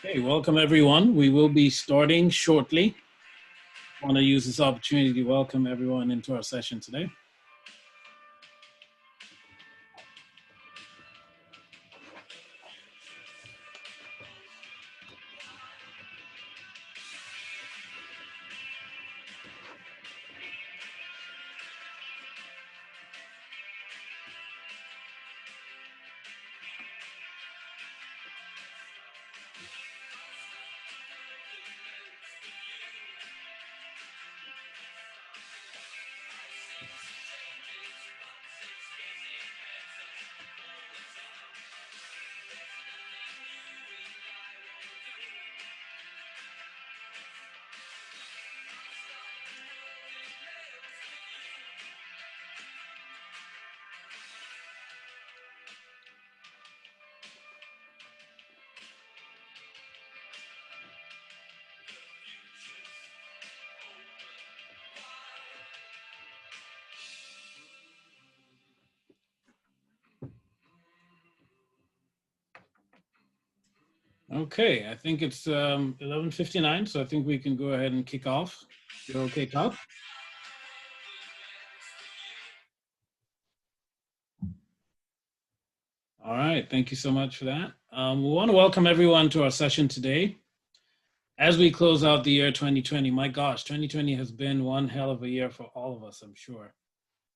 Okay, welcome everyone. We will be starting shortly. I want to use this opportunity to welcome everyone into our session today. Okay, I think it's 11:59, so I think we can go ahead and kick off. You're okay, Todd? All right, thank you so much for that. We want to welcome everyone to our session today. As we close out the year 2020, my gosh, 2020 has been one hell of a year for all of us, I'm sure.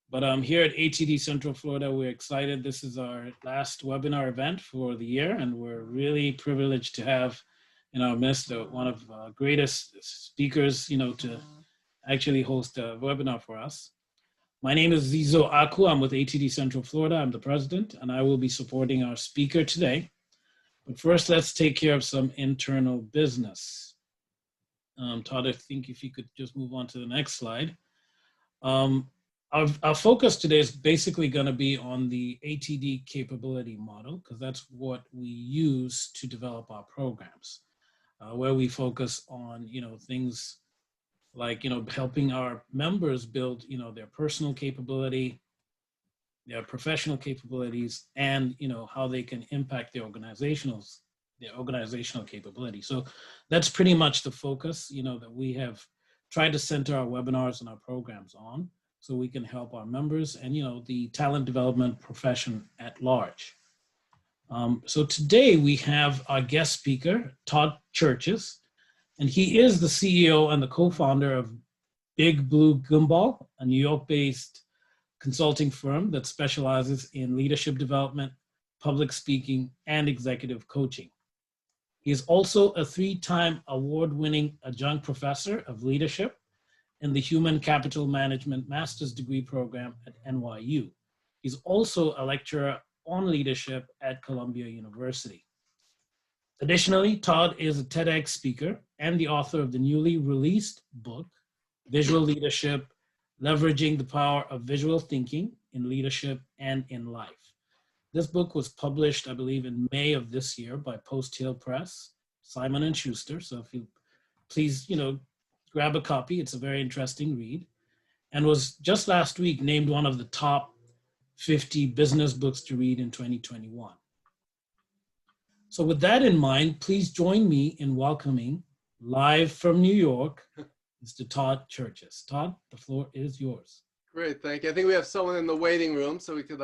But here at ATD Central Florida, we're excited. This is our last webinar event for the year, and we're really privileged to have in our midst one of the greatest speakers, to actually host a webinar for us. My name is Zizo Aku. I'm with ATD Central Florida. I'm the president, and I will be supporting our speaker today. But first, let's take care of some internal business. Todd, I think if you could just move on to the next slide. Our focus today is basically going to be on the ATD capability model, because that's what we use to develop our programs, where we focus on, things like, helping our members build, their personal capability, their professional capabilities, and, how they can impact their organizational capability. So that's pretty much the focus, that we have tried to center our webinars and our programs on, so we can help our members and, the talent development profession at large. So today we have our guest speaker, Todd Cherches, and he is the CEO and the co-founder of Big Blue Gumball, a New York-based consulting firm that specializes in leadership development, public speaking, and executive coaching. He is also a 3-time award-winning adjunct professor of leadership in the Human Capital Management Master's Degree Program at NYU. He's also a lecturer on leadership at Columbia University. Additionally, Todd is a TEDx speaker and the author of the newly released book, Visual Leadership, Leveraging the Power of Visual Thinking in Leadership and in Life. This book was published, I believe, in May of this year by Post Hill Press, Simon & Schuster. So if you please, grab a copy. It's a very interesting read, and was just last week named one of the top 50 business books to read in 2021. So with that in mind, please join me in welcoming, live from New York, Mr. Todd Cherches. Todd, the floor is yours. Great, thank you. I think we have someone in the waiting room, so we could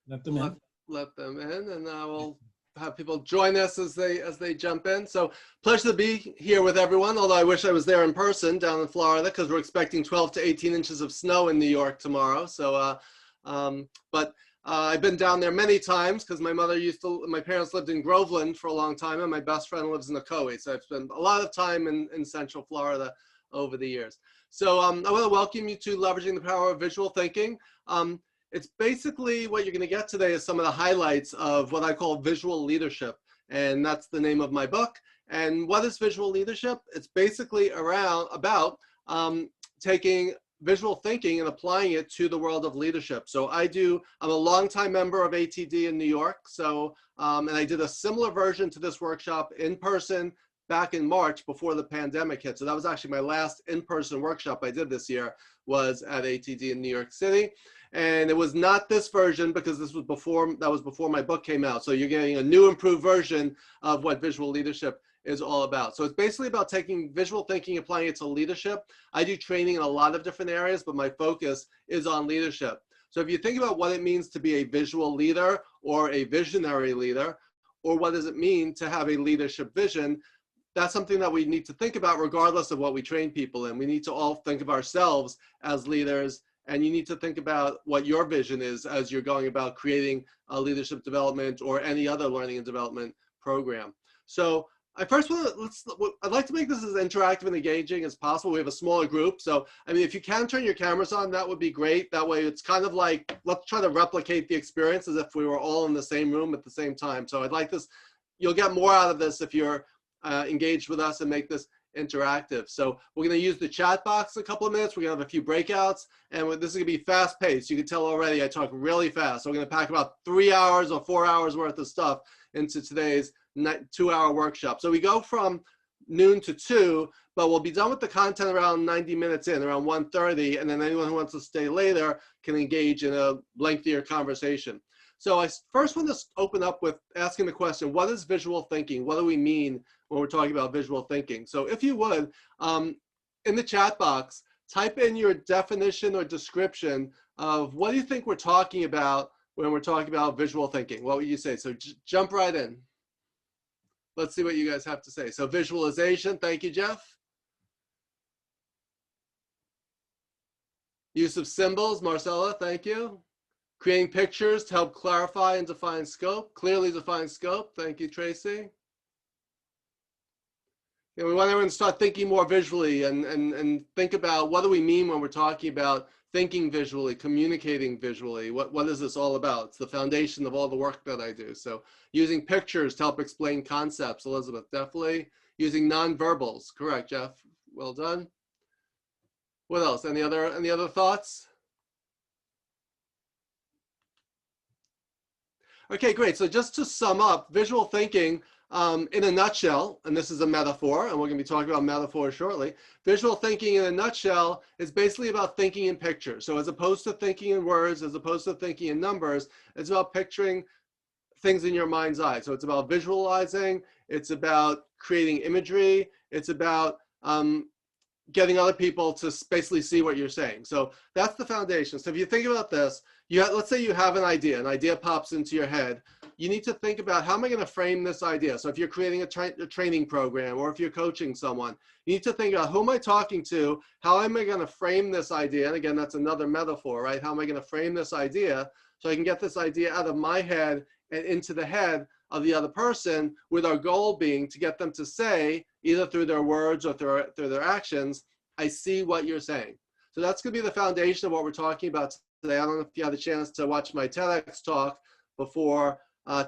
let them in. Let them in, and we'll have people join us as they jump in. So pleasure to be here with everyone, although I wish I was there in person down in Florida, because we're expecting 12 to 18 inches of snow in New York tomorrow. So, but I've been down there many times because my parents lived in Groveland for a long time, and my best friend lives in Ocoee. So I've spent a lot of time in Central Florida over the years. So I want to welcome you to Leveraging the Power of Visual Thinking. It's basically what you're going to get today is some of the highlights of what I call visual leadership. And that's the name of my book. And what is visual leadership? It's basically about taking visual thinking and applying it to the world of leadership. So I'm a longtime member of ATD in New York. So, and I did a similar version to this workshop in person back in March before the pandemic hit. So that was actually my last in-person workshop I did this year, was at ATD in New York City. And it was not this version, because that was before my book came out. So you're getting a new improved version of what visual leadership is all about. So it's basically about taking visual thinking, applying it to leadership. I do training in a lot of different areas, but my focus is on leadership. So if you think about what it means to be a visual leader or a visionary leader, or what does it mean to have a leadership vision, that's something that we need to think about regardless of what we train people in. We need to all think of ourselves as leaders, and you need to think about what your vision is as you're going about creating a leadership development or any other learning and development program. So I first want to, I'd like to make this as interactive and engaging as possible. We have a smaller group. So, I mean, if you can turn your cameras on, that would be great. That way it's kind of like, let's try to replicate the experience as if we were all in the same room at the same time. So I'd like this, you'll get more out of this if you're engaged with us and make this interactive. So we're going to use the chat box a couple of minutes. We're going to have a few breakouts, and this is going to be fast paced. You can tell already I talk really fast. So we're going to pack about 3 hours or 4 hours worth of stuff into today's 2-hour workshop. So we go from noon to 2, but we'll be done with the content around 90 minutes in, around 1:30, and then anyone who wants to stay later can engage in a lengthier conversation. So I first want to open up with asking the question, what is visual thinking? What do we mean when we're talking about visual thinking? So if you would, in the chat box, type in your definition or description of what do you think we're talking about when we're talking about visual thinking? What would you say? So jump right in. Let's see what you guys have to say. So visualization, thank you, Jeff. Use of symbols, Marcella, thank you. Creating pictures to help clarify and define scope, clearly define scope. Thank you, Tracy. And we want everyone to start thinking more visually and think about what do we mean when we're talking about thinking visually, communicating visually. What is this all about? It's the foundation of all the work that I do. So using pictures to help explain concepts, Elizabeth, definitely. Using nonverbals, correct, Jeff? Well done. What else? Any other thoughts? Okay, great. So just to sum up, visual thinking in a nutshell, and this is a metaphor, and we're going to be talking about metaphors shortly. Visual thinking in a nutshell is basically about thinking in pictures. So as opposed to thinking in words, as opposed to thinking in numbers, it's about picturing things in your mind's eye. So it's about visualizing, it's about creating imagery, it's about getting other people to basically see what you're saying. So that's the foundation. So if you think about this, let's say you have an idea pops into your head. You need to think about, how am I going to frame this idea? So if you're creating a training program, or if you're coaching someone, you need to think about, who am I talking to? How am I going to frame this idea? And again, that's another metaphor, right? How am I going to frame this idea so I can get this idea out of my head and into the head of the other person, with our goal being to get them to say, either through their words or through their actions, I see what you're saying. So that's going to be the foundation of what we're talking about today. I don't know if you had a chance to watch my TEDx talk before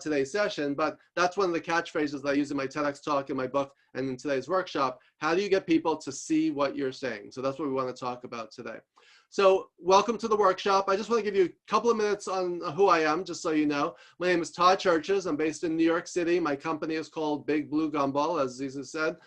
today's session, but that's one of the catchphrases that I use in my TEDx talk, in my book, and in today's workshop. How do you get people to see what you're saying? So that's what we want to talk about today. So welcome to the workshop. I just want to give you a couple of minutes on who I am, just so you know. My name is Todd Cherches. I'm based in New York City. My company is called Big Blue Gumball, as Ziza said.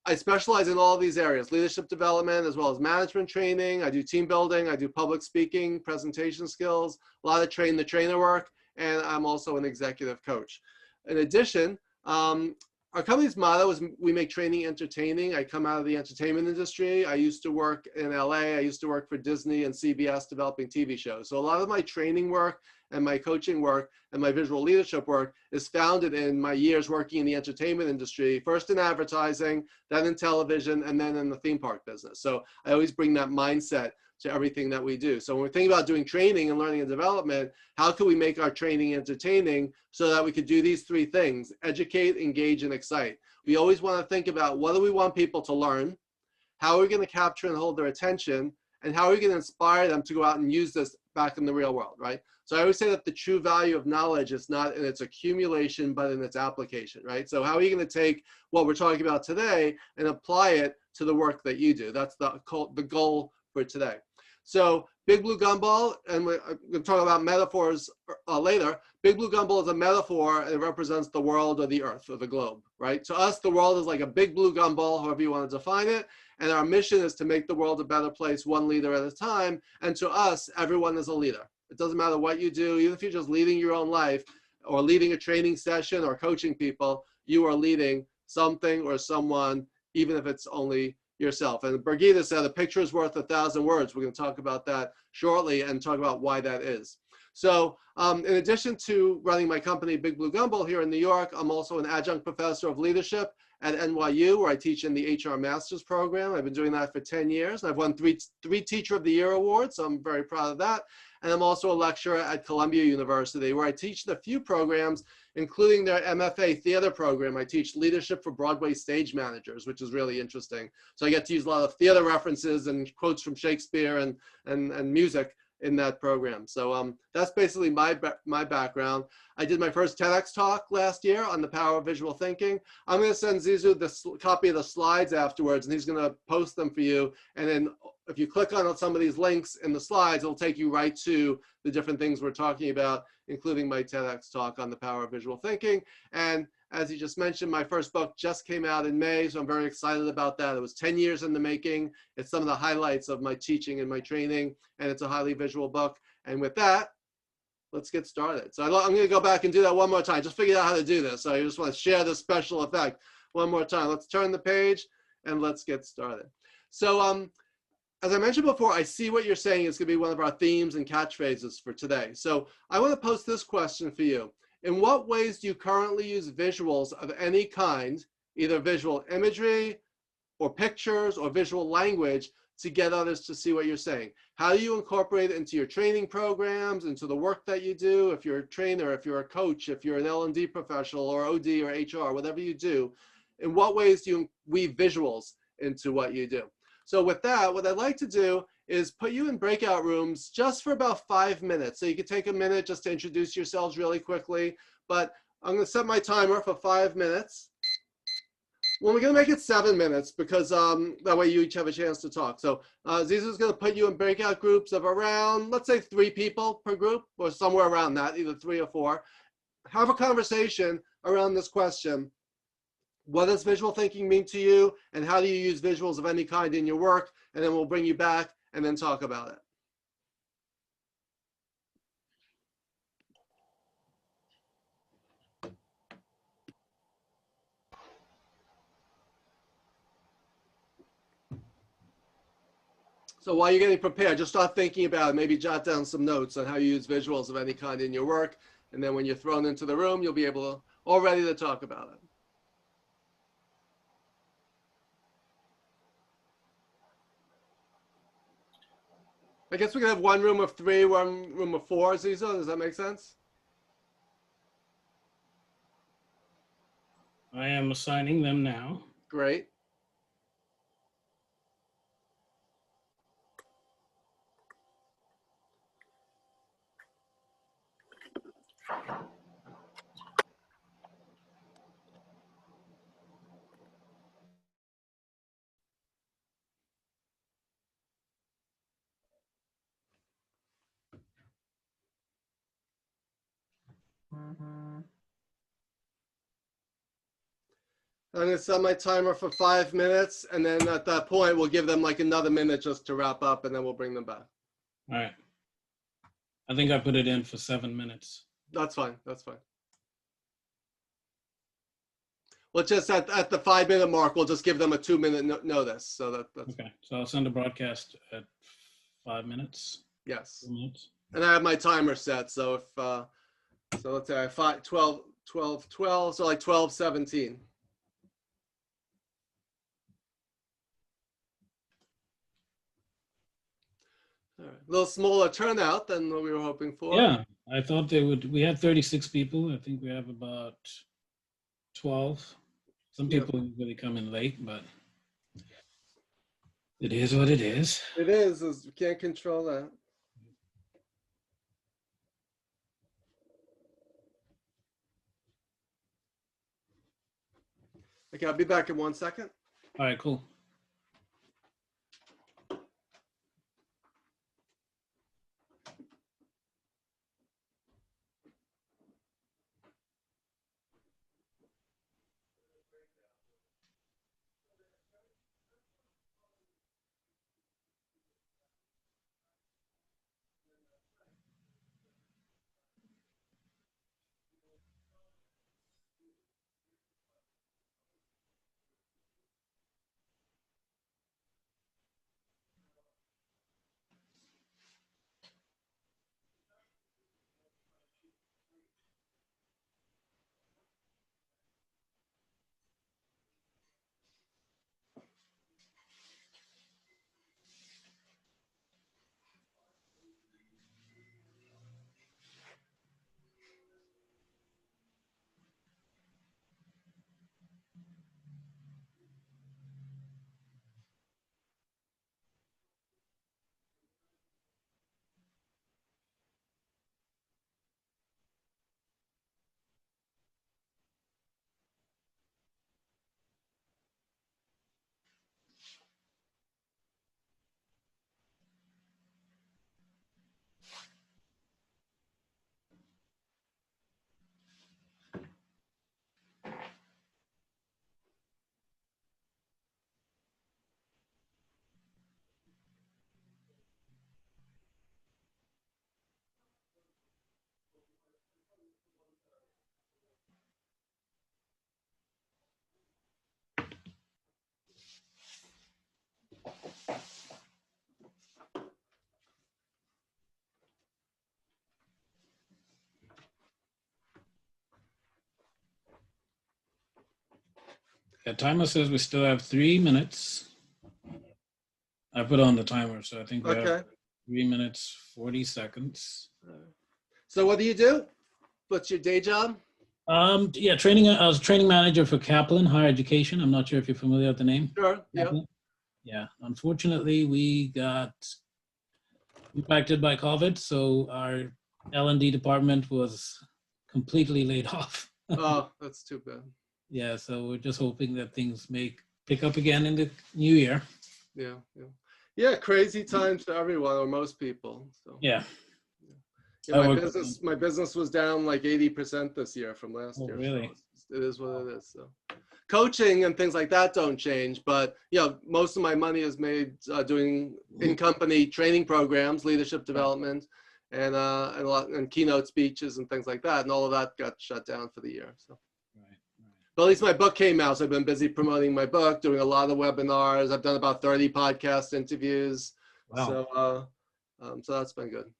I specialize in all these areas: leadership development, as well as management training. I do team building. I do public speaking, presentation skills, a lot of train the trainer work, and I'm also an executive coach. In addition, our company's motto is we make training entertaining. I come out of the entertainment industry. I used to work in LA. I used to work for Disney and CBS developing TV shows. So a lot of my training work and my coaching work and my visual leadership work is founded in my years working in the entertainment industry, first in advertising, then in television, and then in the theme park business. So I always bring that mindset to everything that we do. So when we're thinking about doing training and learning and development, how can we make our training entertaining so that we could do these three things: educate, engage, and excite? We always want to think about, what do we want people to learn? How are we going to capture and hold their attention? And how are we going to inspire them to go out and use this back in the real world, right? So I always say that the true value of knowledge is not in its accumulation, but in its application, right? So how are you going to take what we're talking about today and apply it to the work that you do? That's the goal for today. So Big Blue Gumball, and we're going to talk about metaphors later. Big Blue Gumball is a metaphor, and it represents the world or the earth or the globe, right? To us, the world is like a big blue gumball, however you want to define it. And our mission is to make the world a better place, one leader at a time. And to us, everyone is a leader. It doesn't matter what you do, even if you're just leading your own life or leading a training session or coaching people, you are leading something or someone, even if it's only yourself. And Birgitta said, a picture is worth 1,000 words. We're going to talk about that shortly and talk about why that is. So in addition to running my company, Big Blue Gumball, here in New York, I'm also an adjunct professor of leadership at NYU, where I teach in the HR Master's Program. I've been doing that for 10 years. I've won three Teacher of the Year awards, so I'm very proud of that. And I'm also a lecturer at Columbia University, where I teach a few programs, including their MFA theater program. I teach leadership for Broadway stage managers, which is really interesting. So I get to use a lot of theater references and quotes from Shakespeare and music in that program. So that's basically my background. I did my first TEDx talk last year on the power of visual thinking. I'm going to send Zizou the copy of the slides afterwards, and he's going to post them for you. And then if you click on some of these links in the slides, it'll take you right to the different things we're talking about, including my TEDx talk on the power of visual thinking. And as you just mentioned, my first book just came out in May, so I'm very excited about that. It was 10 years in the making. It's some of the highlights of my teaching and my training, and it's a highly visual book. And with that, let's get started. So I'm going to go back and do that one more time. Just figured out how to do this, so I just want to share this special effect one more time. Let's turn the page, and let's get started. So as I mentioned before, I see what you're saying is going to be one of our themes and catchphrases for today. So I want to post this question for you. In what ways do you currently use visuals of any kind, either visual imagery or pictures or visual language, to get others to see what you're saying? How do you incorporate it into your training programs, into the work that you do? If you're a trainer, if you're a coach, if you're an L&D professional or OD or HR, whatever you do, in what ways do you weave visuals into what you do? So with that, what I'd like to do is put you in breakout rooms just for about 5 minutes. So you can take a minute just to introduce yourselves really quickly, but I'm going to set my timer for 5 minutes. Well, we're going to make it 7 minutes because that way you each have a chance to talk. So Zizou's going to put you in breakout groups of around, let's say 3 people per group or somewhere around that, either 3 or 4. Have a conversation around this question. What does visual thinking mean to you, and how do you use visuals of any kind in your work? And then we'll bring you back and then talk about it. So while you're getting prepared, just start thinking about it. Maybe jot down some notes on how you use visuals of any kind in your work. And then when you're thrown into the room, you'll be all ready to talk about it. I guess we could have one room of 3, one room of 4, Zizou. Does that make sense? I am assigning them now. Great. I'm going to set my timer for 5 minutes, and then at that point, we'll give them like another minute just to wrap up, and then we'll bring them back. All right. I think I put it in for 7 minutes. That's fine. That's fine. We'll just at the 5 minute mark, we'll just give them a 2 minute notice. So that's okay. So I'll send a broadcast at 5 minutes. Yes. 2 minutes. And I have my timer set. So if so let's say I have 12, so like 12:17. All right. A little smaller turnout than what we were hoping for. Yeah, I thought they would. We had 36 people. I think we have about 12. Some people really come in late, but it is what it is. It is. We can't control that. Okay, I'll be back in 1 second. All right, cool. The timer says we still have 3 minutes. I put on the timer, so I think we have Okay. 3 minutes, 40 seconds. So what do you do? What's your day job? Yeah, training. I was training manager for Kaplan Higher Education. I'm not sure if you're familiar with the name. Sure. Yeah. Kaplan. Yeah. Unfortunately, we got impacted by COVID, so our L&D department was completely laid off. Oh, that's too bad. Yeah, so we're just hoping that things may pick up again in the new year. Yeah. Yeah. Yeah. Crazy times for everyone or most people. So. Yeah. Yeah, my business was down like 80% this year from last year. Really? So it is what it is. So coaching and things like that don't change, but most of my money is made doing in-company training programs, leadership development, and keynote speeches and things like that. And all of that got shut down for the year. So. Right. But at least my book came out, so I've been busy promoting my book, doing a lot of webinars. I've done about 30 podcast interviews. Wow. So that's been good.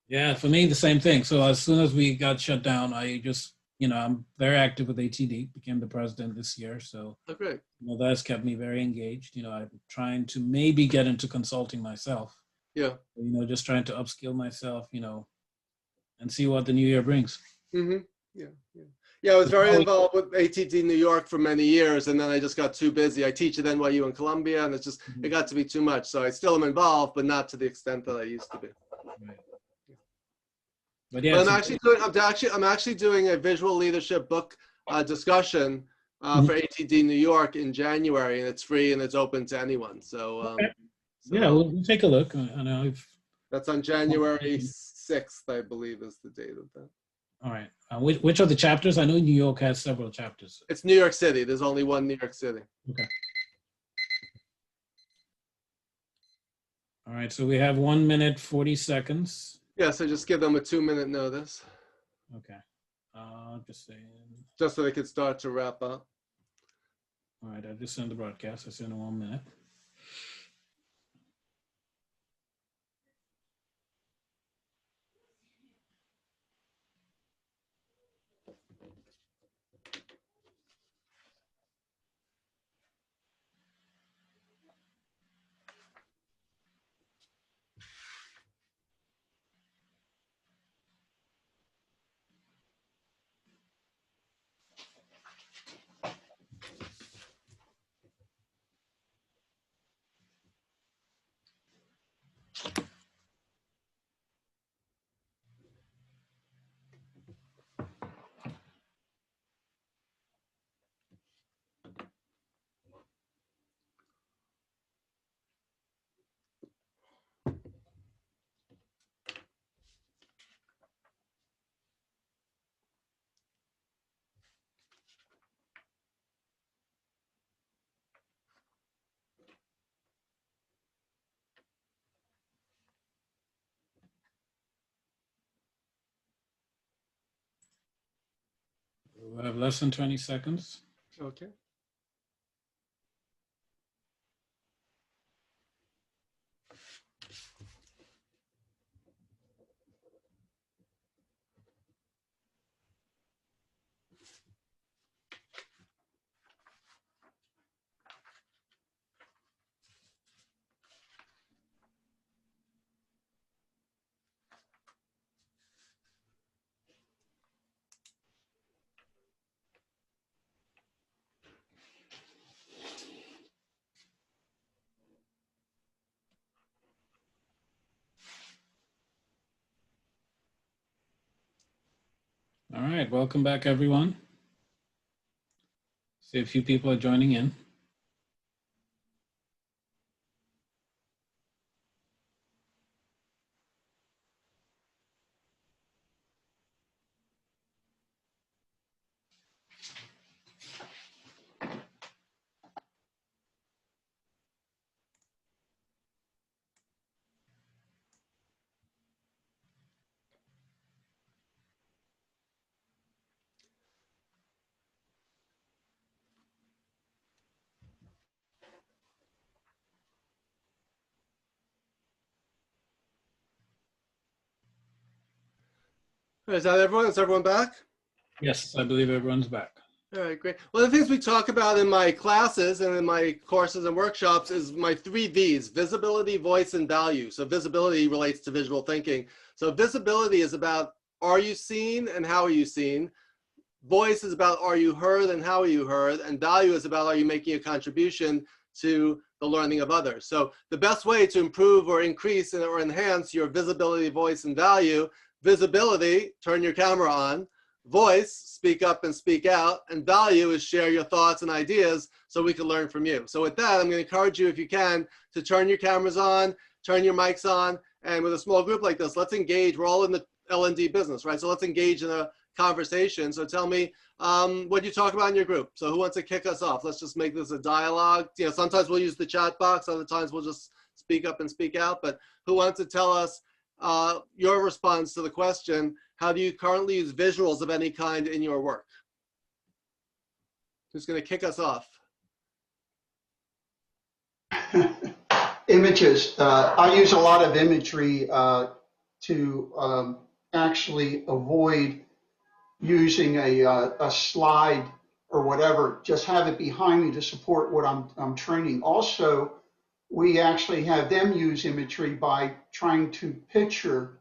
Yeah, for me, the same thing. So as soon as we got shut down, I just, I'm very active with ATD, became the president this year. So great. That's kept me very engaged. I'm trying to maybe get into consulting myself. Yeah. Just trying to upskill myself, and see what the new year brings. Mm-hmm. Yeah. Yeah, I was very involved with ATD New York for many years, and then I just got too busy. I teach at NYU in Columbia, and it got to be too much. So I still am involved, but not to the extent that I used to be. Right. But yeah, I'm actually doing a visual leadership book discussion for ATD New York in January, and it's free and it's open to anyone. So, yeah, we'll take a look. I know that's on January 6th, I believe, is the date of that. All right. Which are the chapters? I know New York has several chapters. It's New York City. There's only one New York City. Okay. All right. So we have 1 minute, 40 seconds. Yeah. So just give them a 2-minute notice. Okay. Just saying. Just so they could start to wrap up. All right. I just sent the broadcast. I sent in 1 minute. We have less than 20 seconds. Okay. All right. Welcome back, everyone. See a few people are joining in. Is that everyone? Is everyone back? Yes, I believe everyone's back. All right, great. One of the things we talk about in my classes and in my courses and workshops is my 3 V's: visibility, voice, and value. So visibility relates to visual thinking. So visibility is about, are you seen and how are you seen? Voice is about, are you heard and how are you heard? And value is about, are you making a contribution to the learning of others? So the best way to improve or increase or enhance your visibility, voice, and value: visibility, turn your camera on; voice, speak up and speak out; and value is share your thoughts and ideas so we can learn from you. So with that, I'm going to encourage you, if you can, to turn your cameras on, turn your mics on, and with a small group like this, let's engage. We're all in the L&D business, right? So let's engage in a conversation. So tell me what you talk about in your group. So who wants to kick us off? Let's just make this a dialogue. You know, sometimes we'll use the chat box, other times we'll just speak up and speak out. But who wants to tell us your response to the question, how do you currently use visuals of any kind in your work? Who's going to kick us off? Images. I use a lot of imagery to actually avoid using a slide or whatever. Just have it behind me to support what I'm training. Also, we actually have them use imagery by trying to picture,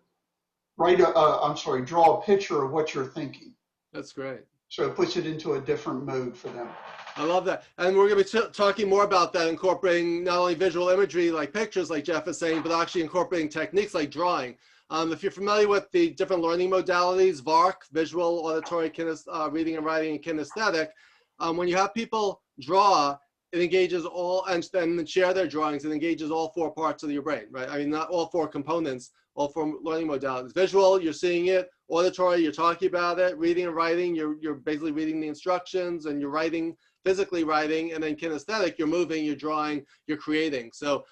draw a picture of what you're thinking. That's great. So it puts it into a different mode for them. I love that. And we're going to be talking more about that, incorporating not only visual imagery like pictures, like Jeff is saying, but actually incorporating techniques like drawing. If you're familiar with the different learning modalities, VARK, visual, auditory, reading and writing, and kinesthetic, when you have people draw, it engages all, and then share their drawings, it engages all 4 parts of your brain, right? I mean, not all 4 components, all 4 learning modalities. Visual, you're seeing it; auditory, you're talking about it; reading and writing, you're basically reading the instructions and you're writing, physically writing; and then kinesthetic, you're moving, you're drawing, you're creating. So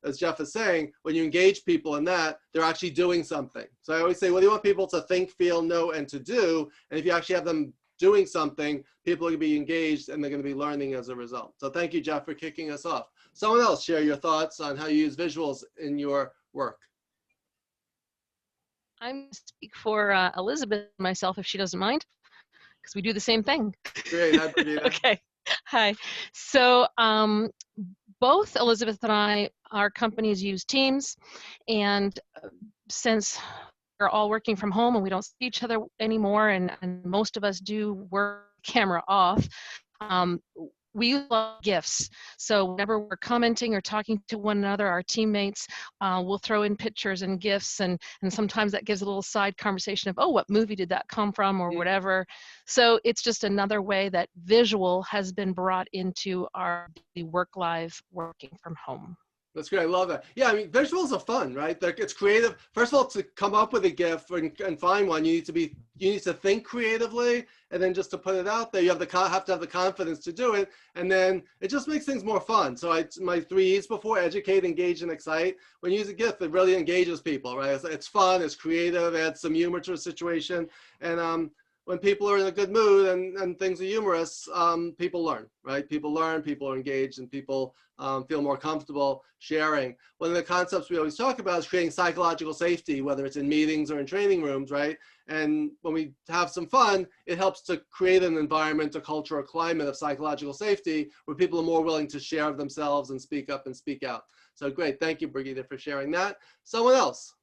as Jeff is saying, when you engage people in that, they're actually doing something. So I always say, what do you want people to think, feel, know, and to do? And if you actually have them doing something, people are going to be engaged and they're going to be learning as a result. So thank you, Jeff, for kicking us off. Someone else share your thoughts on how you use visuals in your work. I'm going to speak for Elizabeth and myself, if she doesn't mind, because we do the same thing. Great. Hi, Brigida. Okay. Hi. So both Elizabeth and I, our companies use Teams, and since we're all working from home and we don't see each other anymore, and most of us do work camera off, we use GIFs. So whenever we're commenting or talking to one another, our teammates will throw in pictures and GIFs, and sometimes that gives a little side conversation of, oh, what movie did that come from, or whatever. So it's just another way that visual has been brought into our work life working from home. That's great. I love that. Yeah, I mean, visuals are fun, right? It's creative. First of all, to come up with a GIF and find one, you need to think creatively, and then just to put it out there, you have to have the confidence to do it, and then it just makes things more fun. So my 3 E's before: educate, engage, and excite. When you use a GIF, it really engages people, right? It's fun, it's creative, adds some humor to a situation, and when people are in a good mood and things are humorous, people learn, right? People learn, people are engaged, and people feel more comfortable sharing. One of the concepts we always talk about is creating psychological safety, whether it's in meetings or in training rooms, right? And when we have some fun, it helps to create an environment, a culture, a climate of psychological safety where people are more willing to share of themselves and speak up and speak out. So great. Thank you, Brigida, for sharing that. Someone else.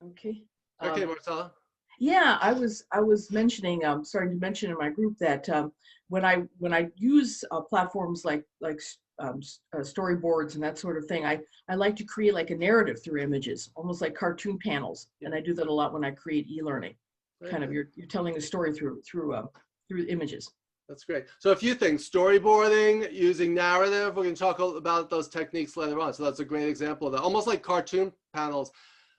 Okay. Okay, Marcella. Yeah, I was mentioning, starting to mention in my group that when I use platforms like storyboards and that sort of thing, I like to create like a narrative through images, almost like cartoon panels, and I do that a lot when I create e-learning. Kind of you're telling a story through images. That's great. So a few things: storyboarding, using narrative. We're going to talk about those techniques later on. So that's a great example of that, almost like cartoon panels.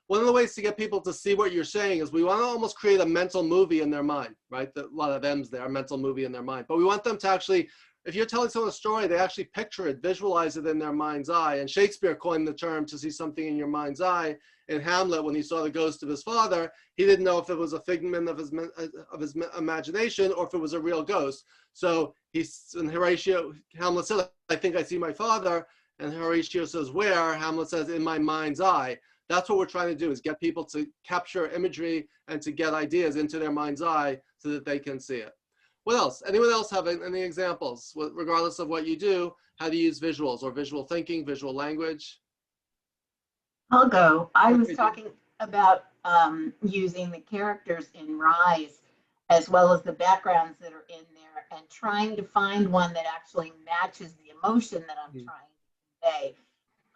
One of the ways to get people to see what you're saying is we want to almost create a mental movie in their mind, right? A lot of M's there, a mental movie in their mind. But we want them to actually, if you're telling someone a story, they actually picture it, visualize it in their mind's eye. And Shakespeare coined the term to see something in your mind's eye. In Hamlet, when he saw the ghost of his father, he didn't know if it was a figment of his imagination or if it was a real ghost. So Hamlet said, I think I see my father. And Horatio says, where? Hamlet says, in my mind's eye. That's what we're trying to do, is get people to capture imagery and to get ideas into their mind's eye so that they can see it. What else? Anyone else have any examples, regardless of what you do, how to use visuals or visual thinking, visual language? I'll go. I was Okay, talking about using the characters in Rise as well as the backgrounds that are in there and trying to find one that actually matches the emotion that I'm trying to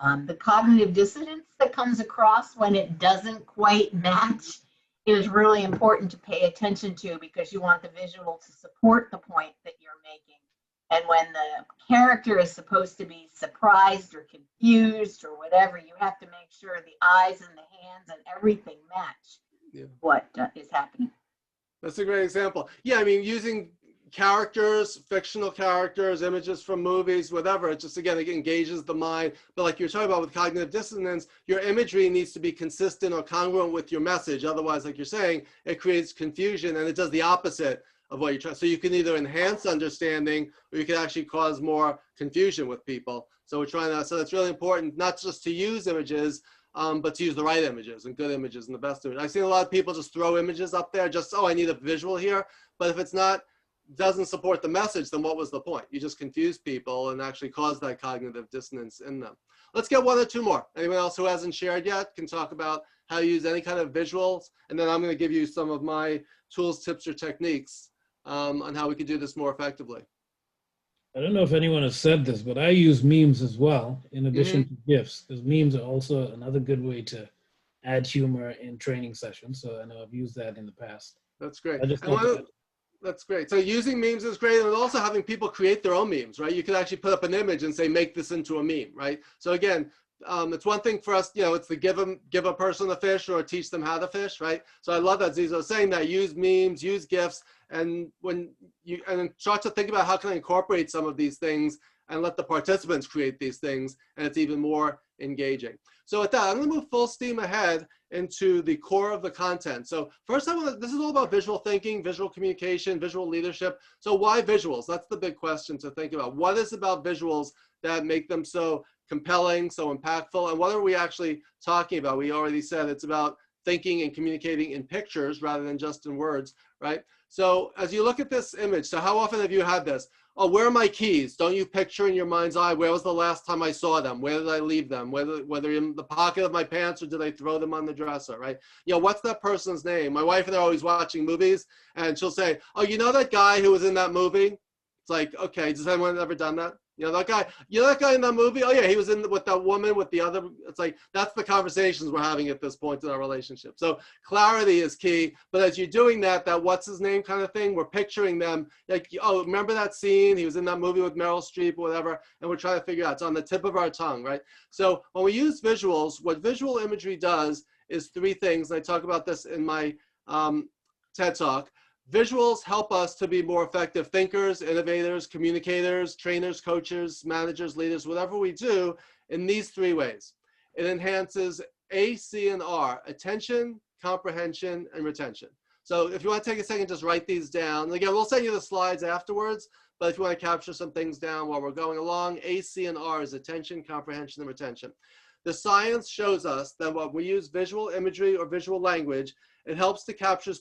convey. The cognitive dissonance that comes across when it doesn't quite match is really important to pay attention to, because you want the visual to support the point that you're making. And when the character is supposed to be surprised or confused or whatever, you have to make sure the eyes and the hands and everything match what is happening. That's a great example. Yeah, I mean, using characters, fictional characters, images from movies, whatever, it just, again, it engages the mind. But like you're talking about with cognitive dissonance, your imagery needs to be consistent or congruent with your message. Otherwise, like you're saying, it creates confusion and it does the opposite of what you're trying. So you can either enhance understanding or you can actually cause more confusion with people. So we're trying to, so it's really important not just to use images, but to use the right images and good images and the best images. I've seen a lot of people just throw images up there, just, oh, I need a visual here. But if it's not, doesn't support the message, then what was the point? You just confuse people and actually cause that cognitive dissonance in them. Let's get one or two more. Anyone else who hasn't shared yet can talk about how you use any kind of visuals. And then I'm going to give you some of my tools, tips, or techniques on how we could do this more effectively. I don't know if anyone has said this, but I use memes as well, in addition to GIFs, because memes are also another good way to add humor in training sessions. So I know I've used that in the past. That's great. I just That's great. So using memes is great, and also having people create their own memes, right? You could actually put up an image and say, make this into a meme, right? So again, it's one thing for us, you know, it's to give a person a fish or teach them how to fish, right? So I love that Zizo was saying that, use memes, use GIFs, and then start to think about how can I incorporate some of these things and let the participants create these things, and it's even more engaging. So with that, I'm gonna move full steam ahead into the core of the content. So first, this is all about visual thinking, visual communication, visual leadership. So why visuals? That's the big question to think about. What is about visuals that make them so compelling, so impactful, and what are we actually talking about? We already said it's about thinking and communicating in pictures rather than just in words, right? So as you look at this image, so how often have you had this? Oh, where are my keys? Don't you picture in your mind's eye, where was the last time I saw them? Where did I leave them? Whether in the pocket of my pants or did I throw them on the dresser, right? You know, what's that person's name? My wife and I are always watching movies, and she'll say, oh, you know that guy who was in that movie? It's like, okay, has anyone ever done that? You know, that guy in that movie? Oh yeah, he was in with that woman with the other. It's like, that's the conversations we're having at this point in our relationship. So clarity is key. But as you're doing that what's his name kind of thing, we're picturing them like, oh, remember that scene? He was in that movie with Meryl Streep or whatever. And we're trying to figure out, it's on the tip of our tongue, right? So when we use visuals, what visual imagery does is three things. And I talk about this in my TED Talk. Visuals help us to be more effective thinkers, innovators, communicators, trainers, coaches, managers, leaders, whatever we do in these three ways. It enhances A, C, and R, attention, comprehension, and retention. So if you want to take a second, just write these down. And again, we'll send you the slides afterwards, but if you want to capture some things down while we're going along, A, C, and R is attention, comprehension, and retention. The science shows us that when we use visual imagery or visual language, it helps to capture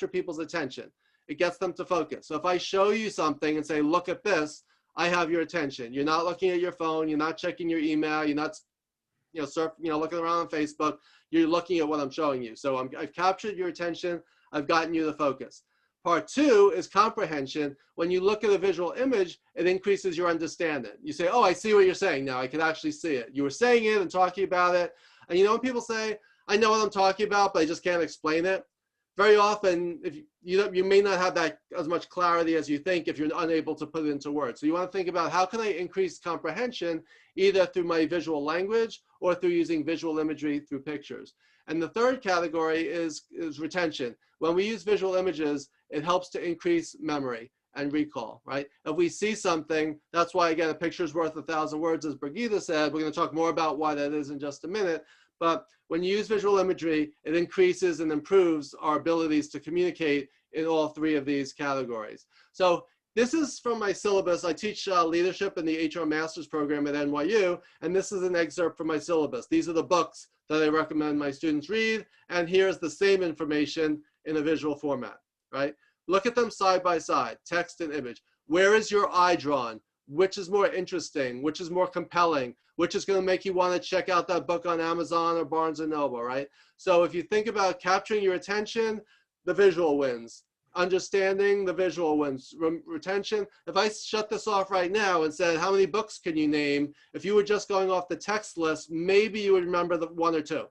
people's attention. It gets them to focus. So if I show you something and say, look at this, I have your attention. You're not looking at your phone. You're not checking your email. You're not, looking around on Facebook. You're looking at what I'm showing you. So I've captured your attention. I've gotten you to focus. Part two is comprehension. When you look at a visual image, it increases your understanding. You say, oh, I see what you're saying now. I can actually see it. You were saying it and talking about it. And you know when people say, I know what I'm talking about, but I just can't explain it. Very often, if you may not have that as much clarity as you think if you're unable to put it into words. So you want to think about how can I increase comprehension either through my visual language or through using visual imagery through pictures. And the third category is retention. When we use visual images, it helps to increase memory and recall, right? If we see something, that's why, again, a picture is worth 1,000 words, as Brigitte said. We're going to talk more about why that is in just a minute. But when you use visual imagery, it increases and improves our abilities to communicate in all three of these categories. So this is from my syllabus. I teach leadership in the HR Master's program at NYU, and this is an excerpt from my syllabus. These are the books that I recommend my students read, and here's the same information in a visual format, right? Look at them side by side, text and image. Where is your eye drawn? Which is more interesting? Which is more compelling? Which is going to make you want to check out that book on Amazon or Barnes & Noble, right? So if you think about capturing your attention, the visual wins. Understanding, the visual wins. Retention, if I shut this off right now and said, how many books can you name? If you were just going off the text list, maybe you would remember the 1 or 2.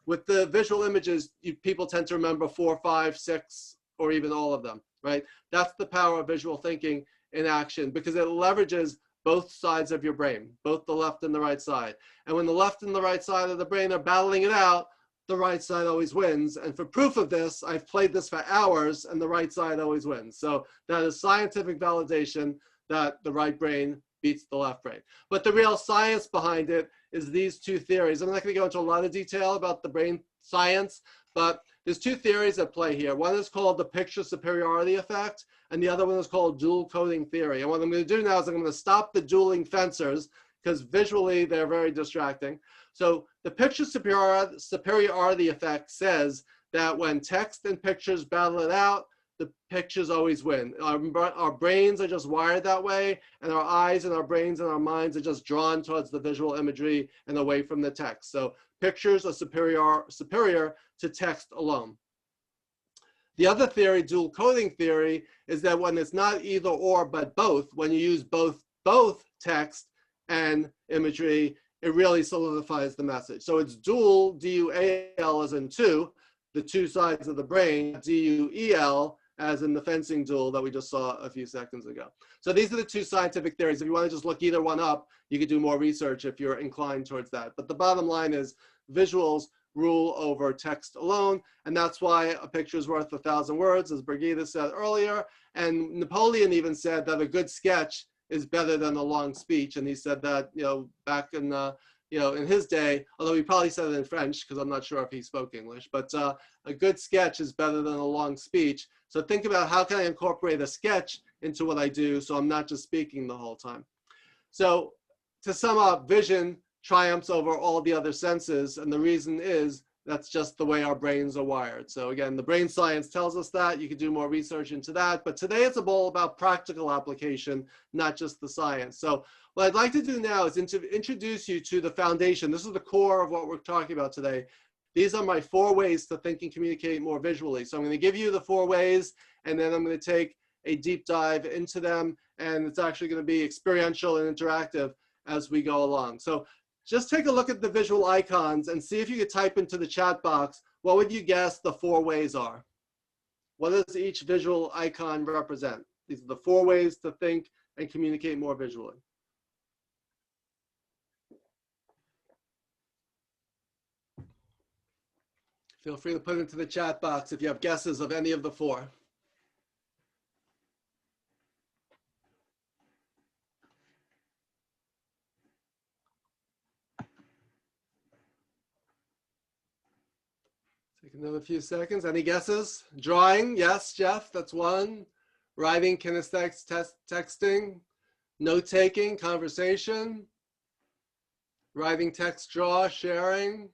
With the visual images, people tend to remember 4, 5, 6, or even all of them, right? That's the power of visual thinking in action, because it leverages both sides of your brain, both the left and the right side. And when the left and the right side of the brain are battling it out, the right side always wins. And for proof of this, I've played this for hours, and the right side always wins. So that is scientific validation that the right brain beats the left brain. But the real science behind it is these 2 theories. I'm not going to go into a lot of detail about the brain science, but there's 2 theories at play here. One is called the picture superiority effect, and the other one is called dual coding theory. And what I'm going to do now is I'm going to stop the dueling fencers, because visually they're very distracting. So the picture superiority effect says that when text and pictures battle it out, the pictures always win. Our brains are just wired that way, and our eyes and our brains and our minds are just drawn towards the visual imagery and away from the text. So pictures are superior to text alone. The other theory, dual coding theory, is that when it's not either or but both, when you use both text and imagery, it really solidifies the message. So it's dual, D-U-A-L, as in 2, the 2 sides of the brain, D-U-E-L, as in the fencing duel that we just saw a few seconds ago. So these are the 2 scientific theories. If you want to just look either one up, you could do more research if you're inclined towards that. But the bottom line is visuals rule over text alone, and that's why a picture is worth 1,000 words, as Brigitte said earlier. And Napoleon even said that a good sketch is better than a long speech, and he said that, you know, back in in his day, although he probably said it in French, because I'm not sure if he spoke English, but a good sketch is better than a long speech. So think about, how can I incorporate a sketch into what I do so I'm not just speaking the whole time. So to sum up, vision triumphs over all the other senses, and the reason is that's just the way our brains are wired. So again, the brain science tells us that. You could do more research into that, but today it's all about practical application, not just the science. So what I'd like to do now is introduce you to the foundation. This is the core of what we're talking about today. These are my 4 ways to think and communicate more visually. So I'm going to give you the 4 ways, and then I'm going to take a deep dive into them, and it's actually going to be experiential and interactive as we go along. So just take a look at the visual icons and see if you could type into the chat box, what would you guess the 4 ways are? What does each visual icon represent? These are the 4 ways to think and communicate more visually. Feel free to put it into the chat box if you have guesses of any of the 4. Take another few seconds. Any guesses? Drawing, yes, Jeff, that's 1. Writing, kinesthetics, texting. Note-taking, conversation. Writing, text, draw, sharing.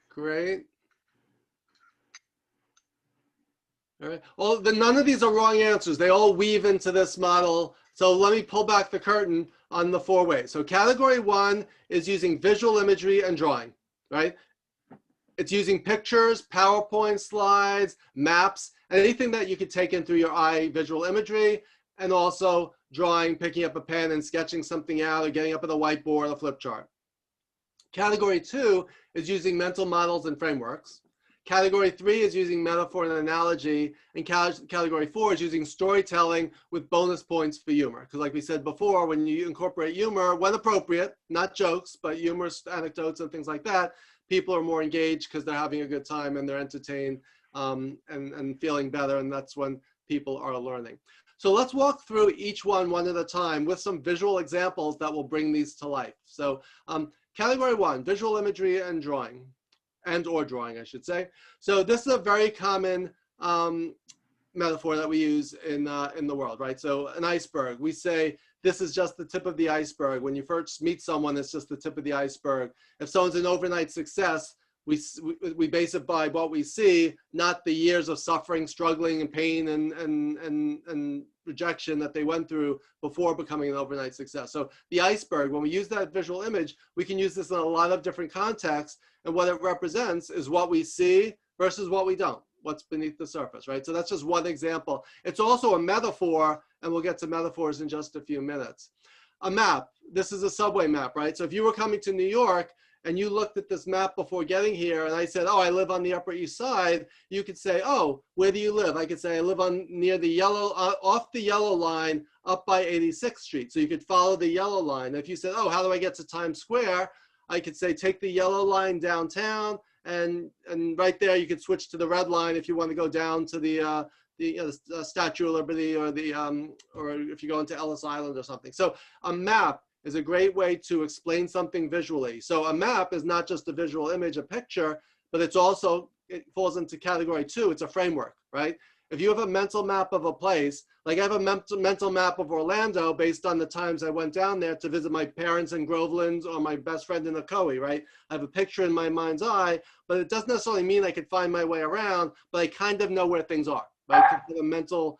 Great. All right. Well, none of these are wrong answers. They all weave into this model. So let me pull back the curtain on the 4 ways. So category 1 is using visual imagery and drawing, right? It's using pictures, PowerPoint slides, maps, anything that you could take in through your eye visual imagery, and also drawing, picking up a pen and sketching something out, or getting up at a whiteboard, a flip chart. Category 2 is using mental models and frameworks. Category 3 is using metaphor and analogy, and category 4 is using storytelling with bonus points for humor. Because like we said before, when you incorporate humor, when appropriate, not jokes, but humorous anecdotes and things like that, people are more engaged because they're having a good time and they're entertained and feeling better, and that's when people are learning. So let's walk through each one at a time with some visual examples that will bring these to life. So category 1, visual imagery and drawing. Or drawing, I should say. So this is a very common metaphor that we use in the world, right? So an iceberg, we say this is just the tip of the iceberg. When you first meet someone, it's just the tip of the iceberg. If someone's an overnight success, we base it by what we see, not the years of suffering, struggling, and pain and rejection that they went through before becoming an overnight success. So the iceberg, when we use that visual image, we can use this in a lot of different contexts, and what it represents is what we see versus what we don't, what's beneath the surface, right? So that's just one example. It's also a metaphor, and we'll get to metaphors in just a few minutes. A map, this is a subway map, right? So if you were coming to New York and you looked at this map before getting here, and I said, oh, I live on the Upper East Side, you could say, oh, where do you live? I could say I live on near the yellow, off the yellow line up by 86th Street. So you could follow the yellow line. If you said, oh, how do I get to Times Square? I could say, take the yellow line downtown, and right there you could switch to the red line if you want to go down to the Statue of Liberty, or if you go into Ellis Island or something. So a map is a great way to explain something visually. So a map is not just a visual image, a picture, but it's also, it falls into category 2. It's a framework, right? If you have a mental map of a place, like I have a mental map of Orlando based on the times I went down there to visit my parents in Groveland or my best friend in Ocoee, right? I have a picture in my mind's eye, but it doesn't necessarily mean I could find my way around, but I kind of know where things are, right? I have a mental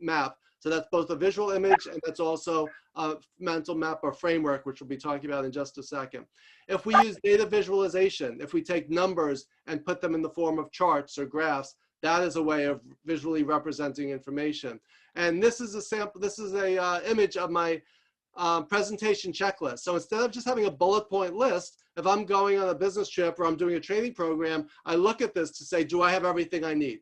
map. So that's both a visual image, and that's also a mental map or framework, which we'll be talking about in just a second. If we use data visualization, if we take numbers and put them in the form of charts or graphs, that is a way of visually representing information. And this is a sample, this is a image of my presentation checklist. So instead of just having a bullet point list, if I'm going on a business trip or I'm doing a training program, I look at this to say, do I have everything I need?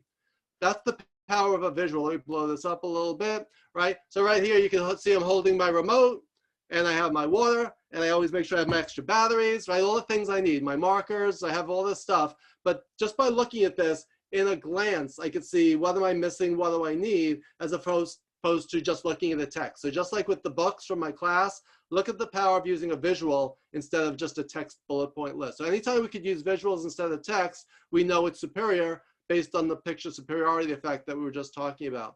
That's the power of a visual. Let me blow this up a little bit, right? So right here, you can see I'm holding my remote, and I have my water, and I always make sure I have my extra batteries, right? All the things I need, my markers, I have all this stuff. But just by looking at this, in a glance, I could see what am I missing, what do I need, as opposed to just looking at the text. So just like with the books from my class, look at the power of using a visual instead of just a text bullet point list. So anytime we could use visuals instead of text, we know it's superior based on the picture superiority effect that we were just talking about.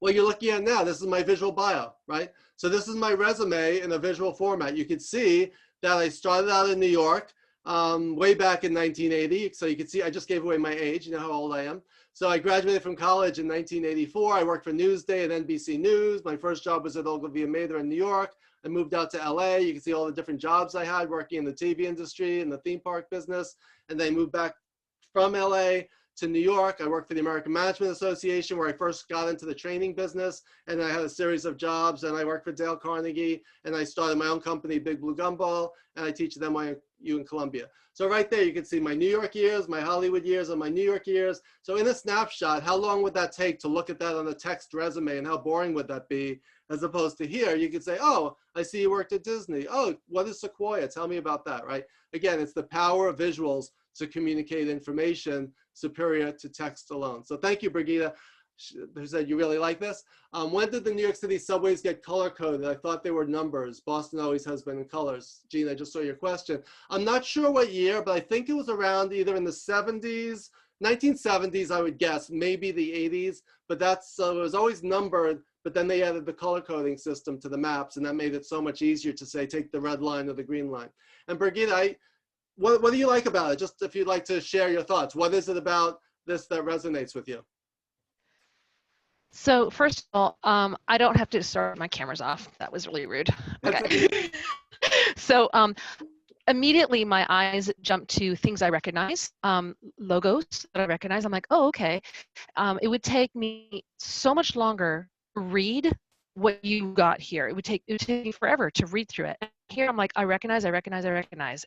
What you're looking at now, this is my visual bio, right? So this is my resume in a visual format. You can see that I started out in New York way back in 1980. So you can see I just gave away my age, you know how old I am. So I graduated from college in 1984. I worked for Newsday at NBC News. My first job was at Ogilvy and Mather in New York. I moved out to LA. You can see all the different jobs I had working in the TV industry and the theme park business. And then I moved back from LA to New York. I worked for the American Management Association, where I first got into the training business, and I had a series of jobs, and I worked for Dale Carnegie, and I started my own company, Big Blue Gumball, and I teach at NYU in Columbia. So right there, you can see my New York years, my Hollywood years, and my New York years. So in a snapshot, how long would that take to look at that on a text resume, and how boring would that be? As opposed to here, you could say, oh, I see you worked at Disney. Oh, what is Sequoia? Tell me about that, right? Again, it's the power of visuals to communicate information superior to text alone. So thank you, Brigitte, who said you really like this. When did the New York City subways get color coded? I thought they were numbers. Boston always has been in colors. Gene, I just saw your question. I'm not sure what year, but I think it was around either in the 70s, 1970s, I would guess, maybe the 80s, but that's, so it was always numbered, but then they added the color coding system to the maps, and that made it so much easier to say, take the red line or the green line. And Brigitte, what do you like about it? Just if you'd like to share your thoughts. What is it about this that resonates with you? So first of all, I don't have to start, my camera's off. That was really rude. Okay. So immediately my eyes jump to things I recognize, logos that I recognize. I'm like, oh, okay. It would take me so much longer to read what you got here. It would take me forever to read through it. Here I'm like, I recognize.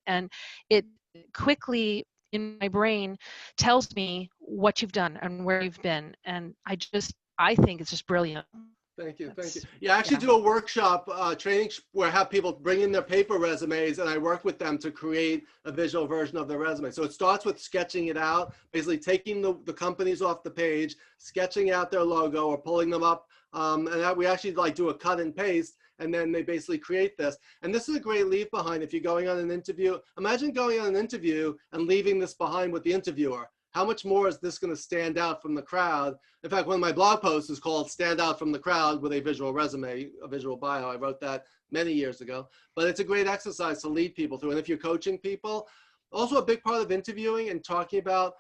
And it quickly in my brain tells me what you've done and where you've been. And I think it's just brilliant. Thank you. Yeah, I actually do a workshop training where I have people bring in their paper resumes, and I work with them to create a visual version of their resume. So it starts with sketching it out, basically taking the companies off the page, sketching out their logo or pulling them up. And that we actually like do a cut and paste, and then they basically create this. And this is a great leave behind if you're going on an interview. Imagine going on an interview and leaving this behind with the interviewer. How much more is this going to stand out from the crowd? In fact, one of my blog posts is called Stand Out from the Crowd with a visual resume, a visual bio. I wrote that many years ago, but it's a great exercise to lead people through. And if you're coaching people, Also, a big part of interviewing and talking about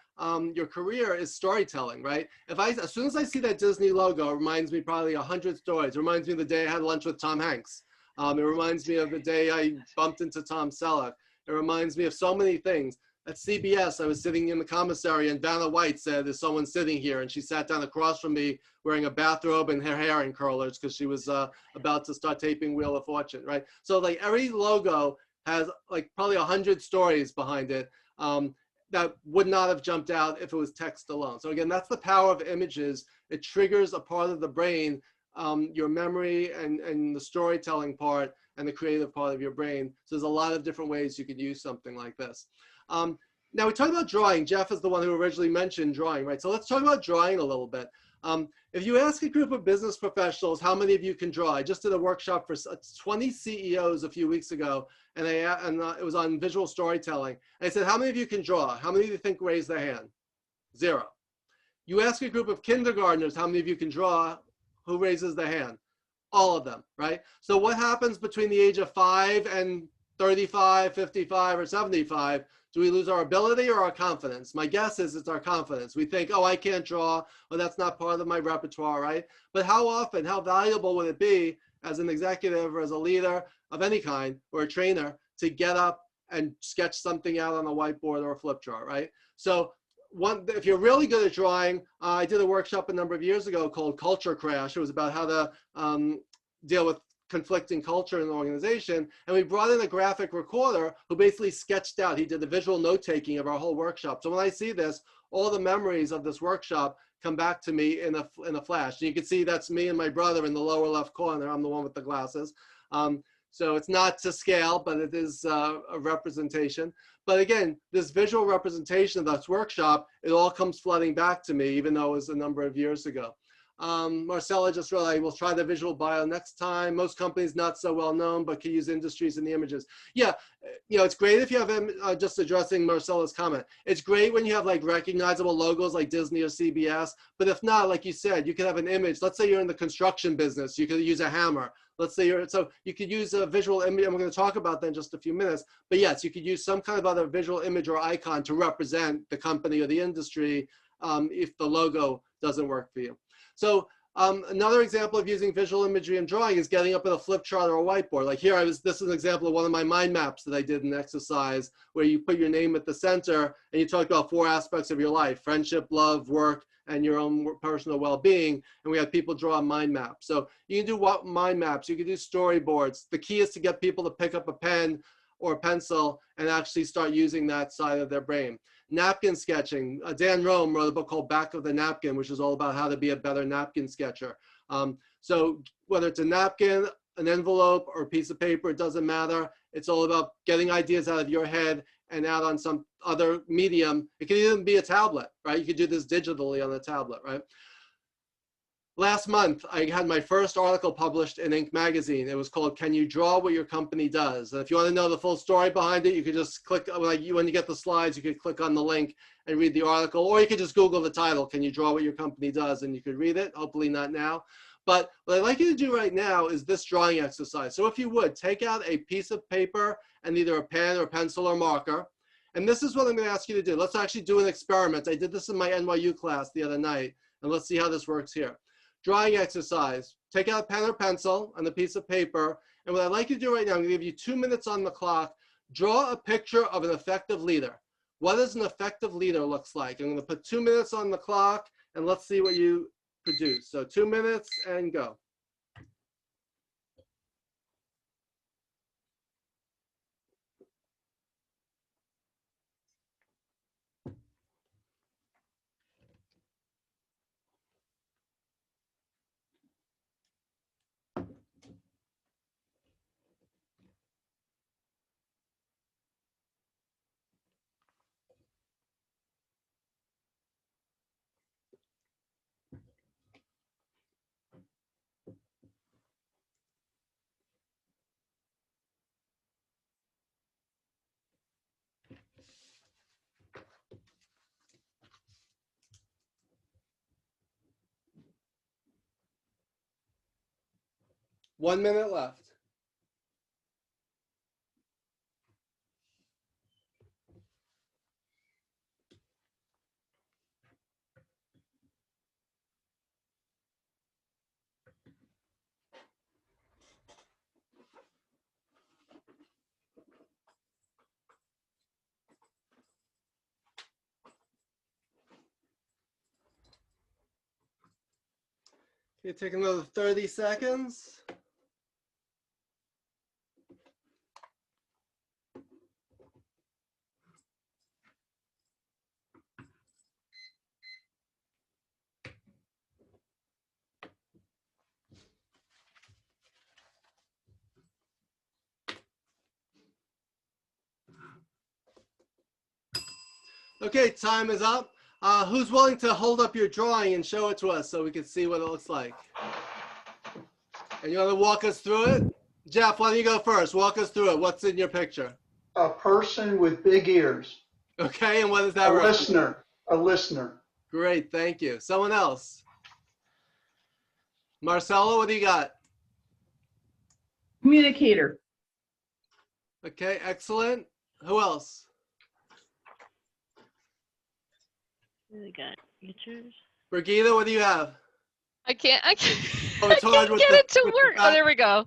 your career is storytelling, right? As soon as I see that Disney logo, it reminds me probably 100 stories. It reminds me of the day I had lunch with Tom Hanks. It reminds me of the day I bumped into Tom Selleck. It reminds me of so many things. At CBS, I was sitting in the commissary and Vanna White said, "There's someone sitting here." And she sat down across from me wearing a bathrobe and her hair in curlers because she was about to start taping Wheel of Fortune, right? So like every logo has like probably 100 stories behind it that would not have jumped out if it was text alone. So again, that's the power of images. It triggers a part of the brain, your memory and the storytelling part and the creative part of your brain. So there's a lot of different ways you could use something like this. Now we talked about drawing. Jeff is the one who originally mentioned drawing, right? So let's talk about drawing a little bit. If you ask a group of business professionals, how many of you can draw? I just did a workshop for 20 CEOs a few weeks ago, and it was on visual storytelling. And I said, how many of you can draw? How many of you think raise their hand? 0. You ask a group of kindergartners, how many of you can draw? Who raises their hand? All of them, right? So what happens between the age of 5 and 35, 55, or 75? Do we lose our ability or our confidence? My guess is it's our confidence. We think, oh, I can't draw, or that's not part of my repertoire, right? But how often, how valuable would it be as an executive or as a leader of any kind or a trainer to get up and sketch something out on a whiteboard or a flip chart, right? So if you're really good at drawing, I did a workshop a number of years ago called Culture Crash. It was about how to deal with conflicting culture in an organization. And we brought in a graphic recorder who basically sketched out, he did the visual note taking of our whole workshop. So when I see this, all the memories of this workshop come back to me in a flash. And you can see that's me and my brother in the lower left corner. I'm the one with the glasses. So it's not to scale, but it is a representation. But again, this visual representation of this workshop, it all comes flooding back to me, even though it was a number of years ago. Marcella just wrote, I will try the visual bio next time. Most companies not so well known, but can use industries in the images. Yeah, you know, it's great if you have, just addressing Marcella's comment, it's great when you have like recognizable logos like Disney or CBS, but if not, like you said, you could have an image. Let's say you're in the construction business, you could use a hammer. Let's say so you could use a visual image, and we're going to talk about that in just a few minutes, but yes, you could use some kind of other visual image or icon to represent the company or the industry if the logo doesn't work for you. So another example of using visual imagery in drawing is getting up at a flip chart or a whiteboard. Like here, this is an example of one of my mind maps that I did in exercise, where you put your name at the center and you talk about 4 aspects of your life: friendship, love, work, and your own personal well-being. And we had people draw a mind map. So you can do mind maps, you can do storyboards. The key is to get people to pick up a pen or a pencil and actually start using that side of their brain. Napkin sketching. Dan Rome wrote a book called Back of the Napkin, which is all about how to be a better napkin sketcher. So whether it's a napkin, an envelope, or a piece of paper, it doesn't matter. It's all about getting ideas out of your head and out on some other medium. It can even be a tablet, right? You could do this digitally on a tablet, right? Last month, I had my first article published in Inc. magazine. It was called, Can You Draw What Your Company Does? And if you want to know the full story behind it, you could just click, when you get the slides, you could click on the link and read the article, or you could just Google the title, Can You Draw What Your Company Does? And you could read it, hopefully not now. But what I'd like you to do right now is this drawing exercise. So if you would, take out a piece of paper and either a pen or pencil or marker. And this is what I'm going to ask you to do. Let's actually do an experiment. I did this in my NYU class the other night, and let's see how this works here. Drawing exercise. Take out a pen or pencil and a piece of paper. And what I'd like you to do right now, I'm going to give you 2 minutes on the clock. Draw a picture of an effective leader. What does an effective leader looks like? I'm going to put 2 minutes on the clock, and let's see what you produce. So 2 minutes and go. One minute left. Okay, take another 30 seconds. Okay, time is up. Who's willing to hold up your drawing and show it to us so we can see what it looks like? And you want to walk us through it? Jeff, why don't you go first? Walk us through it. What's in your picture? A person with big ears. Okay, and what is that? A listener. A listener. Great, thank you. Someone else? Marcelo, what do you got? Communicator. Okay, excellent. Who else? We got pictures. Brigida, what do you have? I can't Oh, I Todd can't with get the- it to with the work. Oh, back. there we go.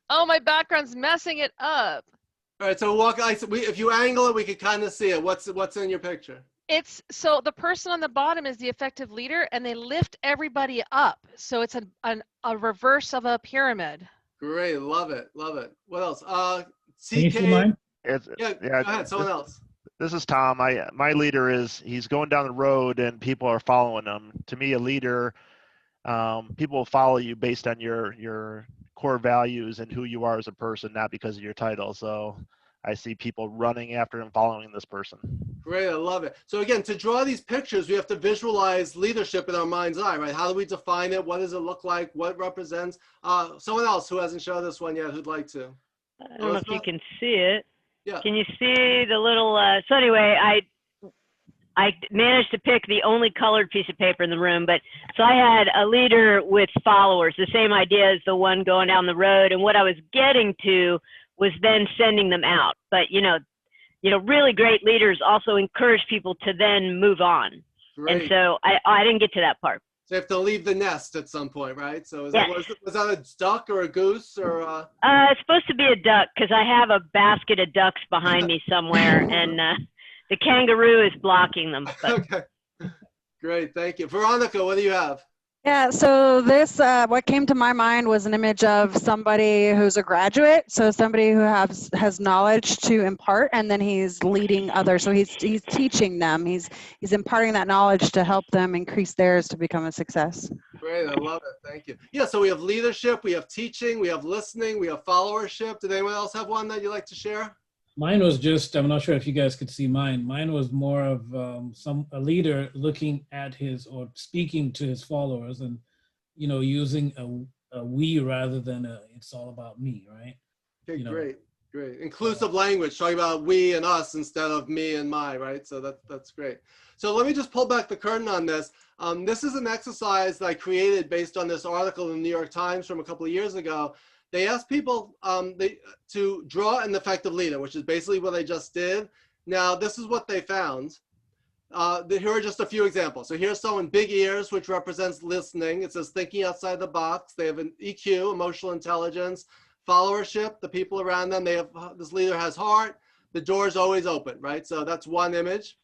Oh, my background's messing it up. All right, so if you angle it, we can kind of see it. What's in your picture? It's so the person on the bottom is the effective leader and they lift everybody up. So it's a reverse of a pyramid. Great, love it, love it. What else? Can you see CK. mine? It's, Yeah, yeah, go ahead. Someone else. This is Tom. My leader he's going down the road and people are following him. To me, a leader, people will follow you based on your core values and who you are as a person, not because of your title. So I see people running after and following this person. Great, I love it. So again, to draw these pictures, we have to visualize leadership in our mind's eye, right? How do we define it? What does it look like? What it represents? Someone else who hasn't shown this one yet who'd like to. I don't know if you can see it. Yeah. Can you see the little, so anyway, I managed to pick the only colored piece of paper in the room, but so I had a leader with followers, the same idea as the one going down the road. And what I was getting to was then sending them out. But, you know, really great leaders also encourage people to then move on. Great. And so I didn't get to that part. So you have to leave the nest at some point, right? So Yes. was that a duck or a goose or? It's supposed to be a duck because I have a basket of ducks behind me somewhere, and the kangaroo is blocking them. But. Okay. Great, thank you. Veronica, what do you have? Yeah, so this, what came to my mind was an image of somebody who's a graduate. So somebody who has knowledge to impart, and then he's leading others. So he's teaching them. He's imparting that knowledge to help them increase theirs to become a success. Great, I love it. Thank you. Yeah, so we have leadership, we have teaching, we have listening, we have followership. Did anyone else have one that you'd like to share? Mine was just, I'm not sure if you guys could see mine. Mine was more of a leader looking at his or speaking to his followers and, you know, using a we rather than it's all about me, right? Okay, You know. great, great. Inclusive language, talking about we and us instead of me and my, right? So that's great. So let me just pull back the curtain on this. This is an exercise that I created based on this article in the New York Times from a couple of years ago. They asked people to draw an effective leader, which is basically what I just did. Now, this is what they found. Here are just a few examples. So here's someone big ears, which represents listening. It says thinking outside the box. They have an EQ, emotional intelligence, followership, the people around them. They have, this leader has heart. The door is always open, right? So that's one image.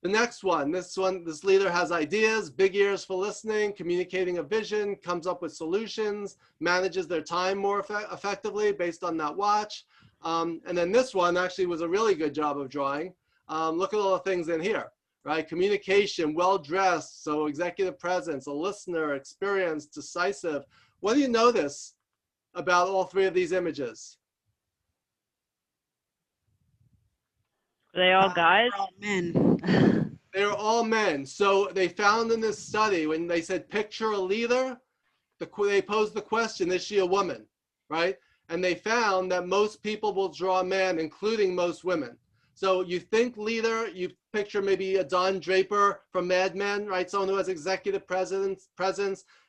The next one, this leader has ideas, big ears for listening, communicating a vision, comes up with solutions, manages their time more effectively based on that watch. And then this one actually was a really good job of drawing. Look at all the things in here, right? Communication, well-dressed, so executive presence, a listener, experienced, decisive. What do you notice about all three of these images? Are they all guys? They're all men. They're all men. So they found in this study, when they said picture a leader, they posed the question, is she a woman, right? And they found that most people will draw a man, including most women. So you think leader, you picture maybe a Don Draper from Mad Men, right? Someone who has executive presence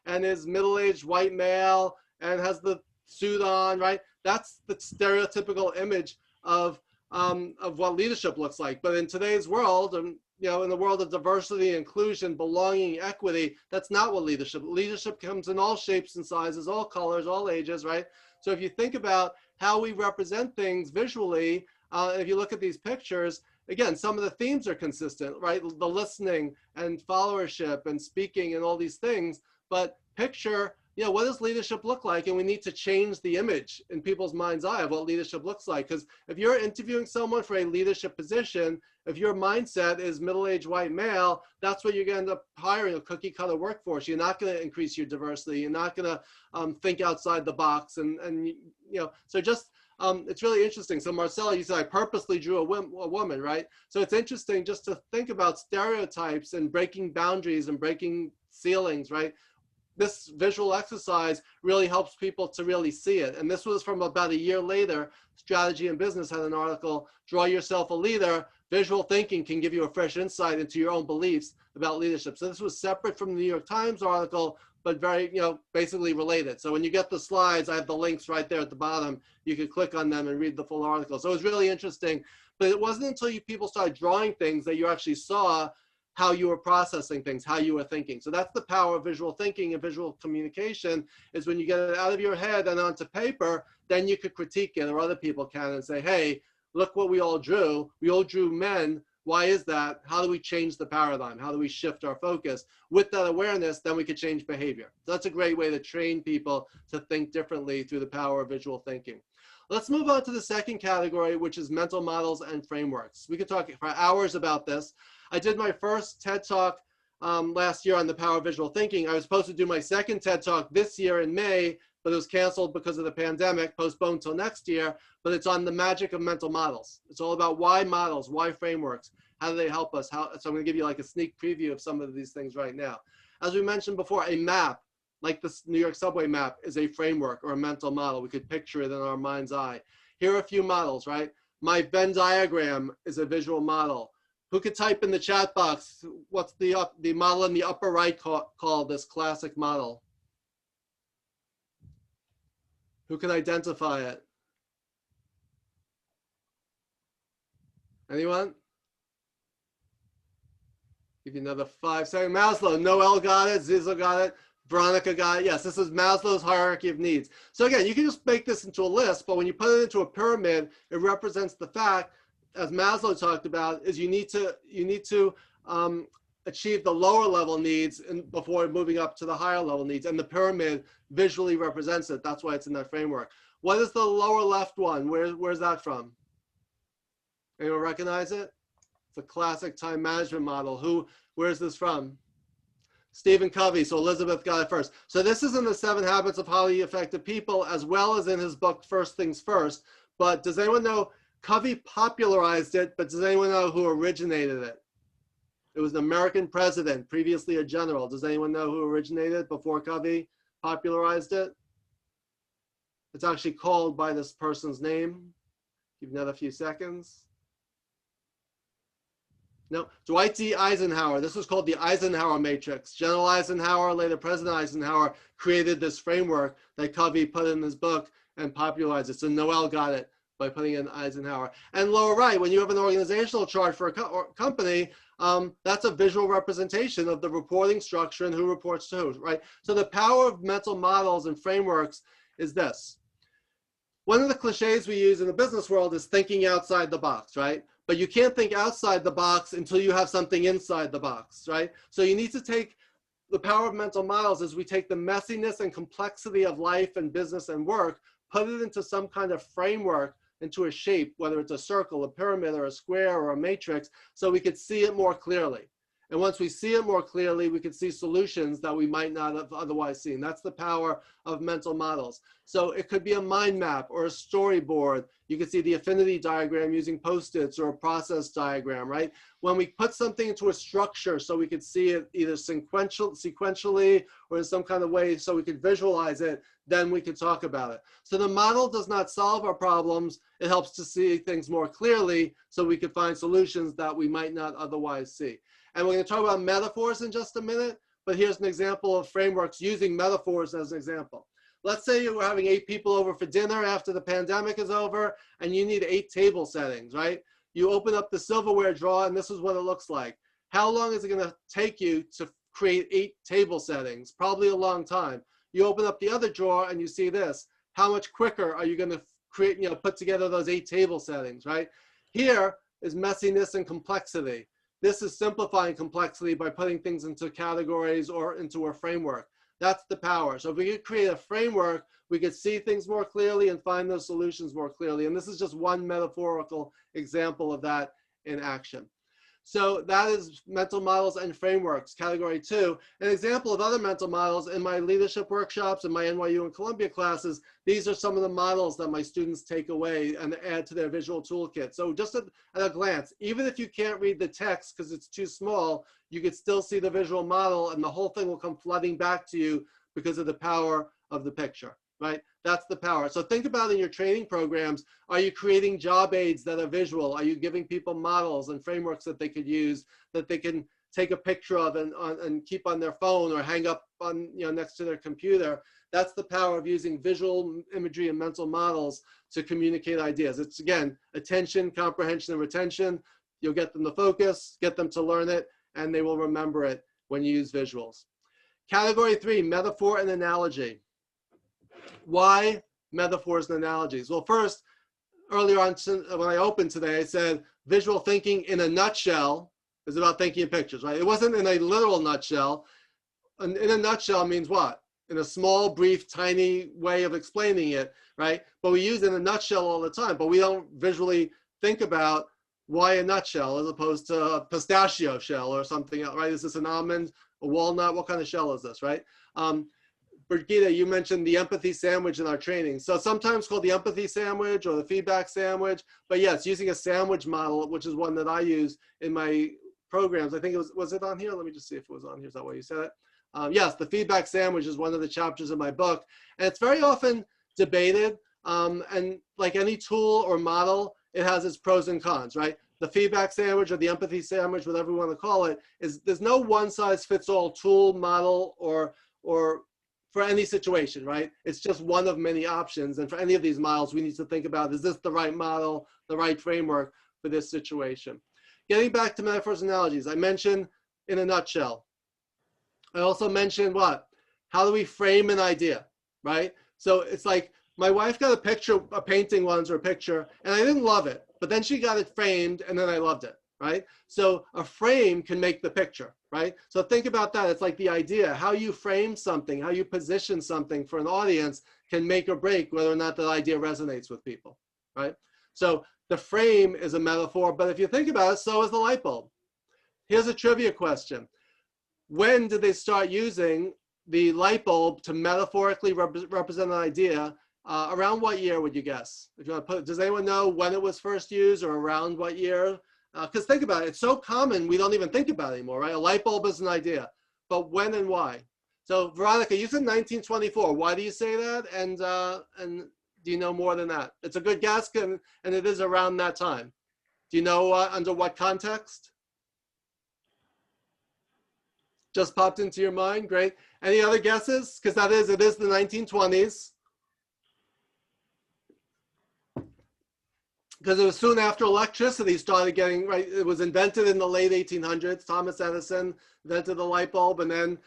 and is middle-aged white male and has the suit on, right? That's the stereotypical image of what leadership looks like. But in today's world, and you know, in the world of diversity, inclusion, belonging, equity, that's not what leadership comes in all shapes and sizes, all colors, all ages, right? So if you think about how we represent things visually, if you look at these pictures, again, some of the themes are consistent, right? The listening and followership and speaking and all these things, but picture, you know, what does leadership look like? And we need to change the image in people's mind's eye of what leadership looks like. Because if you're interviewing someone for a leadership position, if your mindset is middle-aged white male, that's what you're going to end up hiring, a cookie cutter workforce. You're not going to increase your diversity. You're not going to think outside the box. And you know, so just, it's really interesting. So Marcella, you said I purposely drew a woman, right? So it's interesting just to think about stereotypes and breaking boundaries and breaking ceilings, right? This visual exercise really helps people to really see it. And this was from about a year later. Strategy and Business had an article, Draw Yourself a Leader. Visual thinking can give you a fresh insight into your own beliefs about leadership. So this was separate from the New York Times article, but very, you know, basically related. So when you get the slides, I have the links right there at the bottom. You can click on them and read the full article. So it was really interesting. But it wasn't until people started drawing things that you actually saw how you were processing things, how you were thinking. So that's the power of visual thinking and visual communication, is when you get it out of your head and onto paper, then you could critique it, or other people can, and say, hey, look what we all drew. We all drew men. Why is that? How do we change the paradigm? How do we shift our focus? With that awareness, then we could change behavior. So that's a great way to train people to think differently through the power of visual thinking. Let's move on to the second category, which is mental models and frameworks. We could talk for hours about this. I did my first TED Talk last year on the power of visual thinking. I was supposed to do my second TED Talk this year in May, but it was canceled because of the pandemic, postponed till next year. But it's on the magic of mental models. It's all about why models, why frameworks, how do they help us? So I'm going to give you like a sneak preview of some of these things right now. As we mentioned before, a map, like this New York subway map, is a framework or a mental model. We could picture it in our mind's eye. Here are a few models, right? My Venn diagram is a visual model. Who could type in the chat box, what's the model in the upper right called, this classic model? Who can identify it? Anyone? Give you another 5 seconds. Maslow, Noel got it, Zizzle got it, Veronica got it. Yes, this is Maslow's hierarchy of needs. So again, you can just make this into a list, but when you put it into a pyramid, it represents the fact, as Maslow talked about, is you need to achieve the lower level needs before moving up to the higher level needs. And the pyramid visually represents it. That's why it's in that framework. What is the lower left one? Where's that from? Anyone recognize it? It's a classic time management model. Where's this from? Stephen Covey. So Elizabeth got it first. So this is in the 7 Habits of Highly Effective People, as well as in his book, First Things First. But does anyone know, Covey popularized it, but does anyone know who originated it? It was an American president, previously a general. Does anyone know who originated it before Covey popularized it? It's actually called by this person's name. Give another few seconds. No, Dwight D. Eisenhower. This was called the Eisenhower Matrix. General Eisenhower, later President Eisenhower, created this framework that Covey put in his book and popularized it. So Noel got it by putting in Eisenhower. And lower right, when you have an organizational chart for a company, that's a visual representation of the reporting structure and who reports to who, right? So the power of mental models and frameworks is this. One of the cliches we use in the business world is thinking outside the box, right? But you can't think outside the box until you have something inside the box, right? So you need to take the power of mental models as we take the messiness and complexity of life and business and work, put it into some kind of framework, into a shape, whether it's a circle, a pyramid, or a square, or a matrix, so we could see it more clearly. And once we see it more clearly, we could see solutions that we might not have otherwise seen. That's the power of mental models. So it could be a mind map or a storyboard. You could see the affinity diagram using Post-its, or a process diagram, right? When we put something into a structure so we could see it either sequentially or in some kind of way so we could visualize it, then we could talk about it. So the model does not solve our problems. It helps to see things more clearly so we could find solutions that we might not otherwise see. And we're going to talk about metaphors in just a minute, but here's an example of frameworks using metaphors as an example. Let's say you're having 8 people over for dinner after the pandemic is over, and you need 8 table settings, right? You open up the silverware drawer, and this is what it looks like. How long is it going to take you to create 8 table settings? Probably a long time. You open up the other drawer, and you see this. How much quicker are you going to create, put together those 8 table settings, right? Here is messiness and complexity. This is simplifying complexity by putting things into categories or into a framework. That's the power. So if we could create a framework, we could see things more clearly and find those solutions more clearly. And this is just one metaphorical example of that in action. So that is mental models and frameworks, category 2. An example of other mental models in my leadership workshops and my NYU and Columbia classes, these are some of the models that my students take away and add to their visual toolkit. So just at a glance, even if you can't read the text because it's too small, you could still see the visual model and the whole thing will come flooding back to you because of the power of the picture, right? That's the power. So think about in your training programs, are you creating job aids that are visual? Are you giving people models and frameworks that they could use, that they can take a picture of and keep on their phone or hang up on, next to their computer? That's the power of using visual imagery and mental models to communicate ideas. It's, again, attention, comprehension, and retention. You'll get them to focus, get them to learn it, and they will remember it when you use visuals. Category 3, metaphor and analogy. Why metaphors and analogies? Well, first, earlier on when I opened today, I said visual thinking in a nutshell is about thinking in pictures, right? It wasn't in a literal nutshell. In a nutshell means what? In a small, brief, tiny way of explaining it, right? But we use it in a nutshell all the time, but we don't visually think about why a nutshell as opposed to a pistachio shell or something else, right? Is this an almond, a walnut? What kind of shell is this, right? Brigitte, you mentioned the empathy sandwich in our training. So sometimes called the empathy sandwich or the feedback sandwich, but yes, using a sandwich model, which is one that I use in my programs. I think it was it on here? Let me just see if it was on here. Is that why you said it? Yes, the feedback sandwich is one of the chapters in my book. And it's very often debated. And like any tool or model, it has its pros and cons, right? The feedback sandwich or the empathy sandwich, whatever you want to call it, there's no one size fits all tool, model, or for any situation, right? It's just one of many options. And for any of these models, we need to think about, is this the right model, the right framework for this situation? Getting back to metaphors and analogies, I mentioned in a nutshell. I also mentioned what? How do we frame an idea, right? So it's like my wife got a picture, a painting once or a picture, and I didn't love it, but then she got it framed and then I loved it, right? So a frame can make the picture, right? So think about that. It's like the idea, how you frame something, how you position something for an audience can make or break whether or not that idea resonates with people, right? So the frame is a metaphor, but if you think about it, so is the light bulb. Here's a trivia question. When did they start using the light bulb to metaphorically represent an idea? Around what year would you guess? If you want to put, does anyone know when it was first used or around what year? Because think about it, it's so common we don't even think about it anymore, right? A light bulb is an idea, but when and why? So Veronica, you said 1924. Why do you say that? And do you know more than that? It's a good guess, and it is around that time. Do you know under what context? Just popped into your mind, great. Any other guesses? Because it is the 1920s. Because it was soon after electricity started getting, right, it was invented in the late 1800s. Thomas Edison invented the light bulb, and then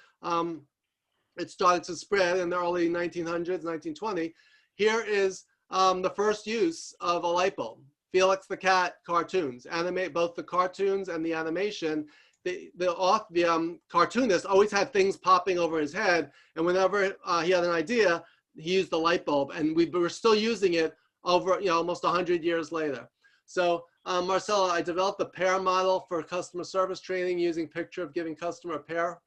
it started to spread in the early 1900s, 1920. Here is the first use of a light bulb. Felix the Cat cartoons, animate both the cartoons and the animation. The cartoonist always had things popping over his head, and whenever he had an idea, he used the light bulb, and we were still using it over almost 100 years later. So Marcella, I developed a pair model for customer service training using picture of giving customer a pair,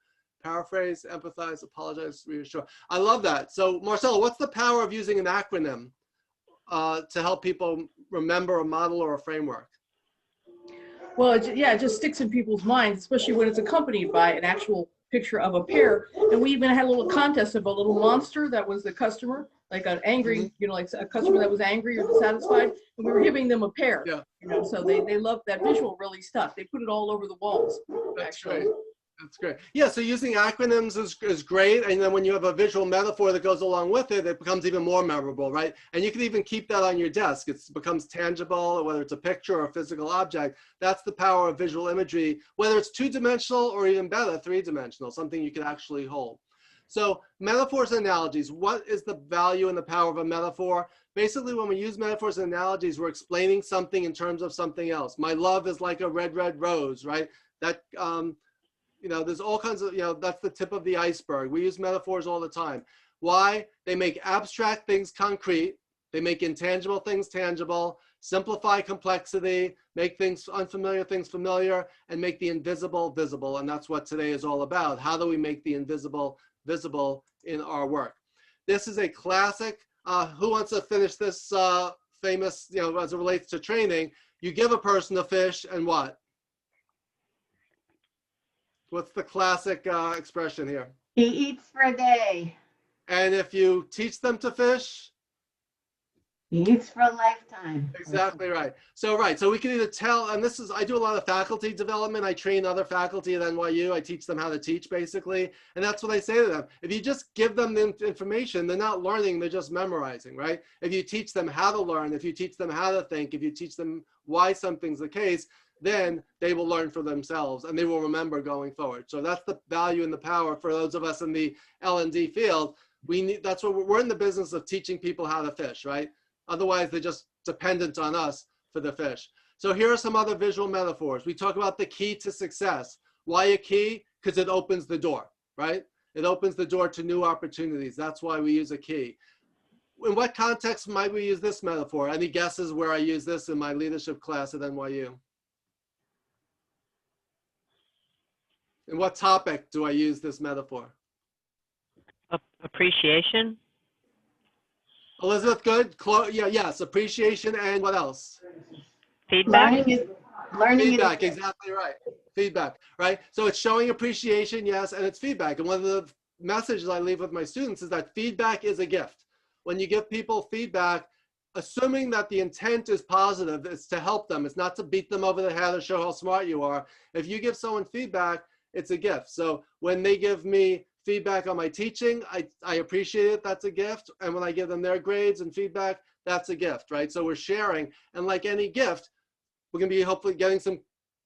paraphrase, empathize, apologize, reassure. I love that. So Marcella, what's the power of using an acronym to help people remember a model or a framework? Well, it just sticks in people's minds, especially when it's accompanied by an actual picture of a pear. And we even had a little contest of a little monster that was the customer, like an angry, like a customer that was angry or dissatisfied, and we were giving them a pear. Yeah. So they loved that visual, really stuck. They put it all over the walls. That's actually. Great. That's great. Yeah, so using acronyms is great. And then when you have a visual metaphor that goes along with it, it becomes even more memorable, right? And you can even keep that on your desk. It becomes tangible, whether it's a picture or a physical object. That's the power of visual imagery, whether it's two-dimensional or even better, three-dimensional, something you can actually hold. So metaphors and analogies, what is the value and the power of a metaphor? Basically, when we use metaphors and analogies, we're explaining something in terms of something else. My love is like a red, red rose, right? That You know, there's all kinds of, you know, that's the tip of the iceberg. We use metaphors all the time. Why? They make abstract things concrete. They make intangible things tangible, simplify complexity, make things unfamiliar things familiar, and make the invisible visible. And that's what today is all about. How do we make the invisible visible in our work? This is a classic. Who wants to finish this famous, you know, as it relates to training? You give a person a fish and what? What's the classic expression here? He eats for a day. And if you teach them to fish? He eats for a lifetime. Exactly right. So we can either tell, and this is, I do a lot of faculty development. I train other faculty at NYU. I teach them how to teach, basically. And that's what I say to them. If you just give them the information, they're not learning, they're just memorizing, right? If you teach them how to learn, if you teach them how to think, if you teach them why something's the case, then they will learn for themselves and they will remember going forward. So that's the value and the power for those of us in the L&D field. That's what we're in the business of teaching people how to fish, right? Otherwise, they're just dependent on us for the fish. So here are some other visual metaphors. We talk about the key to success. Why a key? Because it opens the door, right? It opens the door to new opportunities. That's why we use a key. In what context might we use this metaphor? Any guesses where I use this in my leadership class at NYU? In what topic do I use this metaphor? Appreciation. Elizabeth, good? Yes, appreciation and what else? Feedback. Learning Feedback, exactly right. Feedback, right? So it's showing appreciation, yes, and it's feedback. And one of the messages I leave with my students is that feedback is a gift. When you give people feedback, assuming that the intent is positive, it's to help them. It's not to beat them over the head or show how smart you are. If you give someone feedback, it's a gift. So when they give me feedback on my teaching, I appreciate it, that's a gift. And when I give them their grades and feedback, that's a gift, right? So we're sharing, and like any gift, we're gonna be hopefully getting some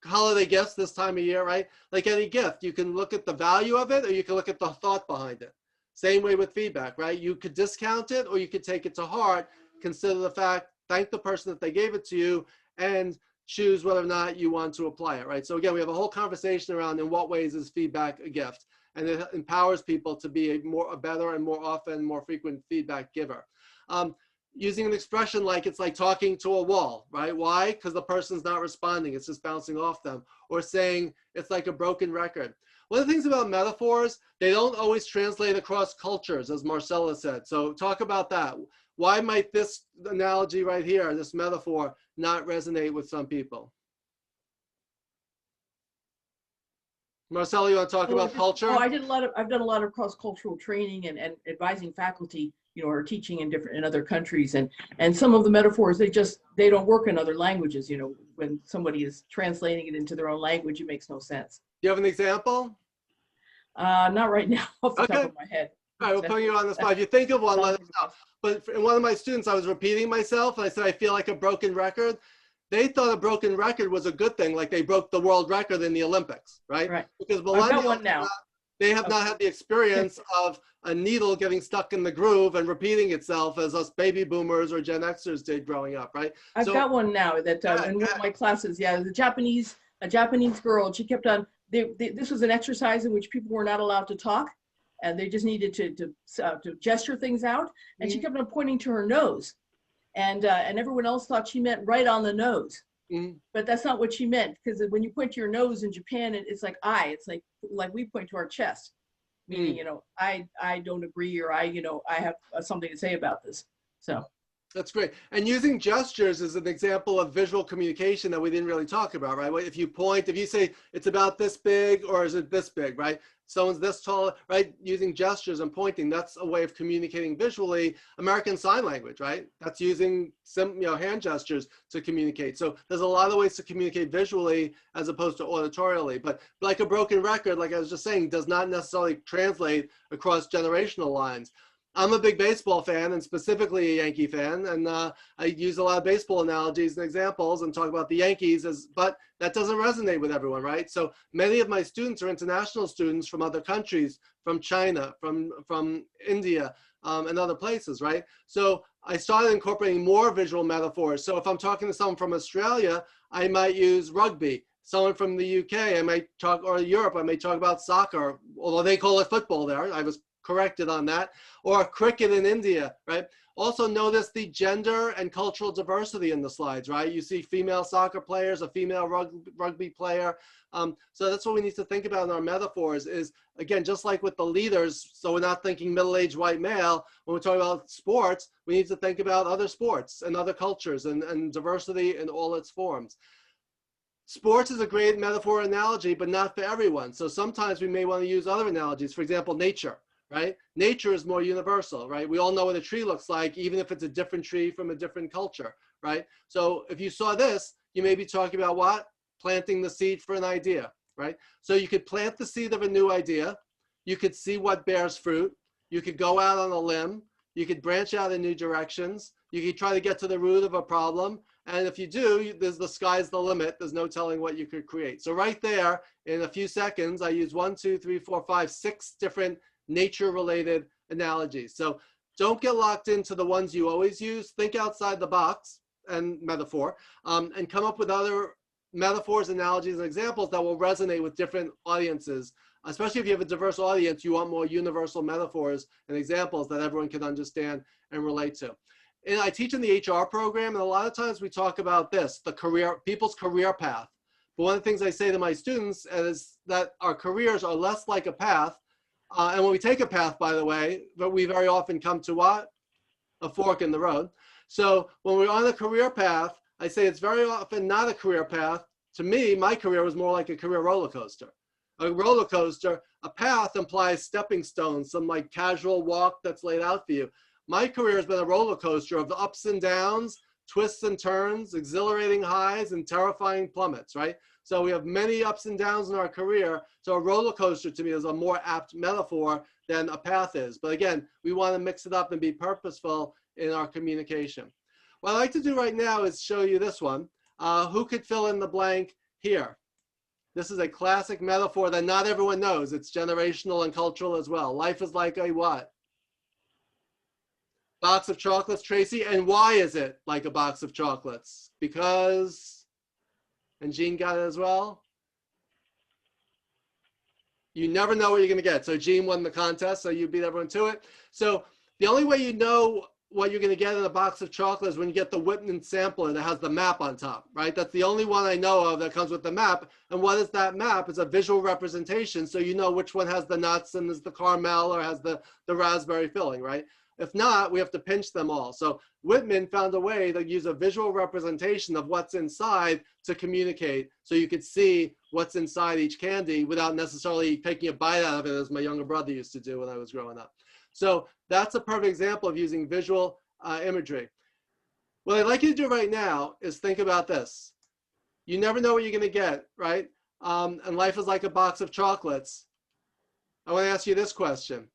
holiday gifts this time of year, right? Like any gift, you can look at the value of it or you can look at the thought behind it. Same way with feedback, right? You could discount it or you could take it to heart, consider the fact, thank the person that they gave it to you, and choose whether or not you want to apply it, right? So again, we have a whole conversation around in what ways is feedback a gift, and it empowers people to be a better and more often, more frequent feedback giver. Using an expression like it's like talking to a wall, right? Why? Because the person's not responding, it's just bouncing off them. Or saying it's like a broken record. One of the things about metaphors, they don't always translate across cultures, as Marcella said. So talk about that. Why might this analogy right here, this metaphor, not resonate with some people? Marcella, you want to talk about culture? I've done a lot of cross-cultural training and advising faculty, you know, or teaching in other countries, and some of the metaphors, they don't work in other languages. You know, when somebody is translating it into their own language, it makes no sense. Do you have an example? Not right now off the top of my head. All right, we'll put you on the spot. If you think of one, let us know. But in one of my students, I was repeating myself, and I said, I feel like a broken record. They thought a broken record was a good thing, like they broke the world record in the Olympics, right? Right. Because I've got one now. They have not had the experience of a needle getting stuck in the groove and repeating itself as us baby boomers or Gen Xers did growing up, right? I've got one now that in one of my classes, a Japanese girl, she kept on, this was an exercise in which people were not allowed to talk, and they just needed to gesture things out, and she kept on pointing to her nose, and everyone else thought she meant right on the nose. But that's not what she meant, because when you point to your nose in Japan, it's like it's like we point to our chest, meaning, you know, I don't agree, or I have something to say about this. So that's great. And using gestures is an example of visual communication that we didn't really talk about, right? If you point, if you say it's about this big, or is it this big, right? Someone's this tall, right? Using gestures and pointing, that's a way of communicating visually. American Sign Language, right? That's using hand gestures to communicate. So there's a lot of ways to communicate visually as opposed to auditorially. But like a broken record, like I was just saying, does not necessarily translate across generational lines. I'm a big baseball fan, and specifically a Yankee fan, and I use a lot of baseball analogies and examples and talk about the Yankees, but that doesn't resonate with everyone, right? So many of my students are international students from other countries, from China, from India, and other places, right? So I started incorporating more visual metaphors. So if I'm talking to someone from Australia, I might use rugby. someone from the UK, I might talk, or Europe, I may talk about soccer, although they call it football there. I was corrected on that. Or cricket in India, right? Also notice the gender and cultural diversity in the slides, right? You see female soccer players, a female rugby player. So that's what we need to think about in our metaphors is, again, just like with the leaders, so we're not thinking middle-aged white male. When we're talking about sports, we need to think about other sports and other cultures and diversity in all its forms. Sports is a great metaphor analogy, but not for everyone. So sometimes we may want to use other analogies. For example, nature, right? Nature is more universal, right? We all know what a tree looks like, even if it's a different tree from a different culture, right? So if you saw this, you may be talking about what? Planting the seed for an idea, right? So you could plant the seed of a new idea. You could see what bears fruit. You could go out on a limb. You could branch out in new directions. You could try to get to the root of a problem. And if you do, the sky's the limit. There's no telling what you could create. So right there, in a few seconds, I use 1, 2, 3, 4, 5, 6 different nature-related analogies. So don't get locked into the ones you always use. Think outside the box and metaphor, and come up with other metaphors, analogies, and examples that will resonate with different audiences. Especially if you have a diverse audience, you want more universal metaphors and examples that everyone can understand and relate to. And I teach in the HR program, and a lot of times we talk about this, people's career path. But one of the things I say to my students is that our careers are less like a path. And when we take a path, by the way, but we very often come to what? A fork in the road. So when we're on a career path, I say it's very often not a career path. To me, my career was more like a career roller coaster. A roller coaster, a path implies stepping stones, some like casual walk that's laid out for you. My career has been a roller coaster of ups and downs, twists and turns, exhilarating highs, and terrifying plummets, right? So we have many ups and downs in our career. So a roller coaster to me is a more apt metaphor than a path is. But again, we want to mix it up and be purposeful in our communication. What I'd like to do right now is show you this one. Who could fill in the blank here? This is a classic metaphor that not everyone knows. It's generational and cultural as well. Life is like a what? Box of chocolates, Tracy. And why is it like a box of chocolates? Because, and Jean got it as well. You never know what you're going to get. So Jean won the contest, so you beat everyone to it. So the only way you know what you're going to get in a box of chocolate is when you get the Whitman sampler that has the map on top, right? That's the only one I know of that comes with the map. And what is that map? It's a visual representation, so you know which one has the nuts and is the caramel or has the raspberry filling, right? If not, we have to pinch them all. So Whitman found a way to use a visual representation of what's inside to communicate, so you could see what's inside each candy without necessarily taking a bite out of it, as my younger brother used to do when I was growing up. So that's a perfect example of using visual imagery. What I'd like you to do right now is think about this. You never know what you're going to get, right? And life is like a box of chocolates. I want to ask you this question.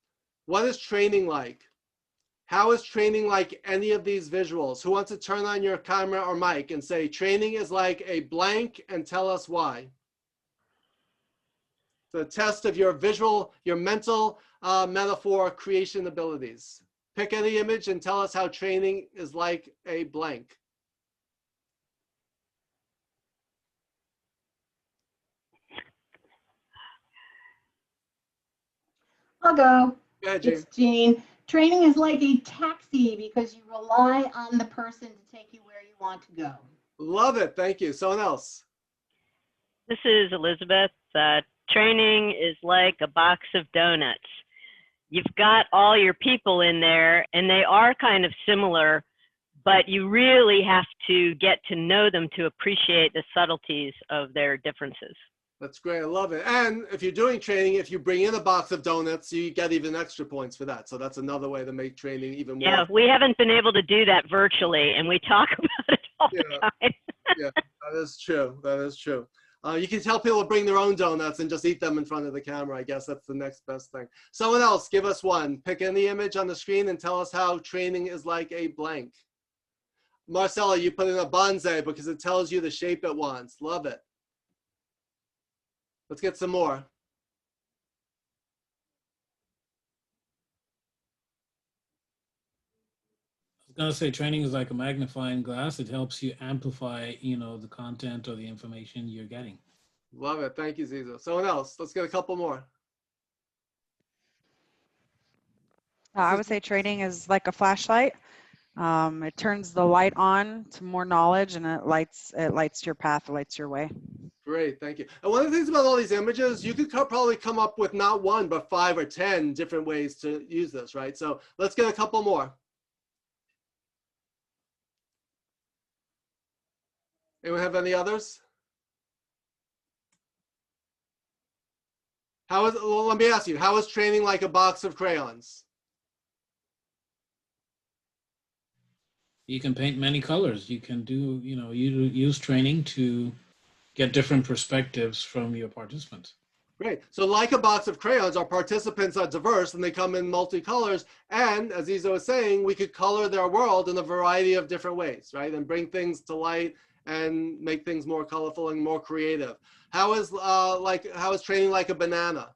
What is training like? How is training like any of these visuals? Who wants to turn on your camera or mic and say, training is like a blank, and tell us why? The test of your visual, your mental metaphor creation abilities. Pick any image and tell us how training is like a blank. I'll go. Go ahead, Jean. It's Jean. Training is like a taxi because you rely on the person to take you where you want to go. Love it. Thank you. Someone else. This is Elizabeth. Training is like a box of donuts. You've got all your people in there, and they are kind of similar, but you really have to get to know them to appreciate the subtleties of their differences. That's great. I love it. And if you're doing training, if you bring in a box of donuts, you get even extra points for that. So that's another way to make training even more. Yeah, we haven't been able to do that virtually, and we talk about it all the time. Yeah, that is true. That is true. You can tell people to bring their own donuts and just eat them in front of the camera. I guess that's the next best thing. Someone else, give us one. Pick any image on the screen and tell us how training is like a blank. Marcella, you put in a bonsai because it tells you the shape it wants. Love it. Let's get some more. I was gonna say training is like a magnifying glass. It helps you amplify, the content or the information you're getting. Love it. Thank you, Zizo. Someone else. Let's get a couple more. I would say training is like a flashlight. It turns the light on to more knowledge, and it lights your path, it lights your way. Great, thank you. And one of the things about all these images, you could probably come up with not one, but 5 or 10 different ways to use this, right? So let's get a couple more. Anyone have any others? Well, let me ask you, how is training like a box of crayons? You can paint many colors. You can do, you use training to get different perspectives from your participants. Great. So like a box of crayons, our participants are diverse and they come in multicolors. And as Izo was saying, we could color their world in a variety of different ways, right? And bring things to light and make things more colorful and more creative. How is training like a banana?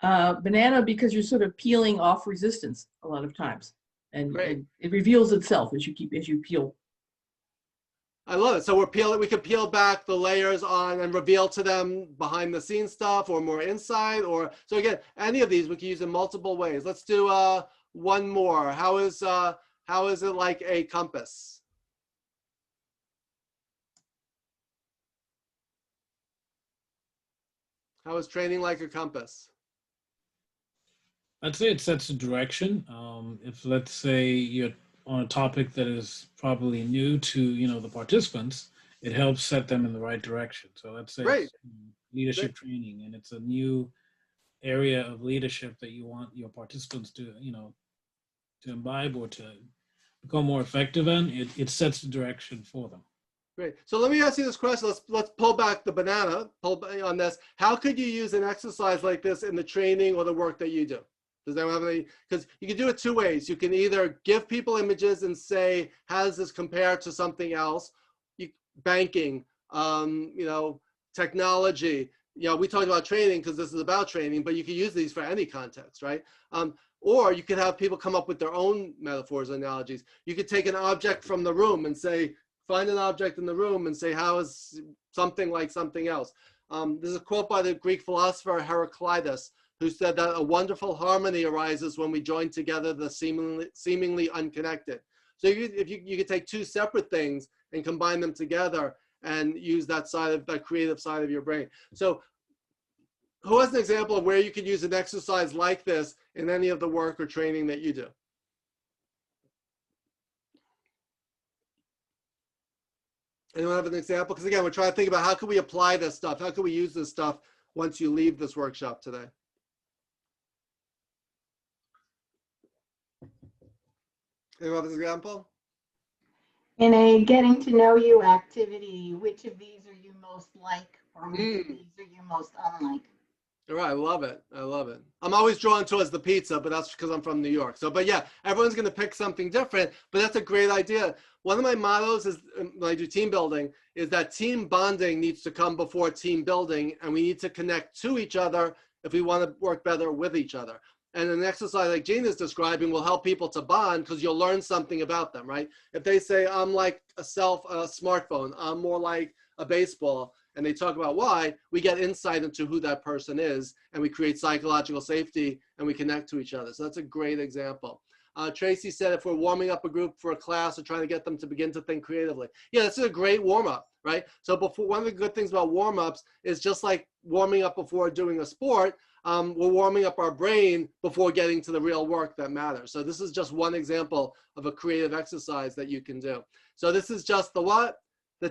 Banana, because you're sort of peeling off resistance a lot of times, and it reveals itself as you peel. I love it. So we can peel back the layers on and reveal to them behind the scenes stuff or more inside, so again, any of these we can use in multiple ways. Let's do one more. How is it like a compass? How is training like a compass? I'd say it sets a direction. If let's say you're on a topic that is probably new to the participants, it helps set them in the right direction. So let's say it's leadership training, and it's a new area of leadership that you want your participants to to imbibe or to become more effective in. It sets the direction for them. Great. So let me ask you this question. Let's pull back the banana. Pull on this. How could you use an exercise like this in the training or the work that you do? Does anyone have any? Because you can do it 2 ways. You can either give people images and say, how does this compare to something else? Banking, technology. We talked about training because this is about training, but you can use these for any context, right? Or you could have people come up with their own metaphors, analogies. You could take an object from the room and say, find an object in the room and say, how is something like something else? There's a quote by the Greek philosopher Heraclitus, who said that a wonderful harmony arises when we join together the seemingly unconnected. So if you could take 2 separate things and combine them together and use that creative side of your brain. So who has an example of where you could use an exercise like this in any of the work or training that you do? Anyone have an example? Because again, we're trying to think about how can we apply this stuff? How can we use this stuff once you leave this workshop today? Anyone have an example? In a getting to know you activity, which of these are you most like, or which of these are you most unlike? All right, I love it. I love it. I'm always drawn towards the pizza, but that's because I'm from New York. So, but yeah, everyone's going to pick something different, but that's a great idea. One of my mottos is when I do team building is that team bonding needs to come before team building, and we need to connect to each other if we want to work better with each other. And an exercise like Gene is describing will help people to bond because you'll learn something about them, right? If they say, I'm like a smartphone, I'm more like a baseball, and they talk about why, we get insight into who that person is, and we create psychological safety, and we connect to each other. So that's a great example. Tracy said if we're warming up a group for a class or trying to get them to begin to think creatively. Yeah, this is a great warm-up, right? So one of the good things about warm-ups is just like warming up before doing a sport, we're warming up our brain before getting to the real work that matters. So this is just one example of a creative exercise that you can do. So this is just the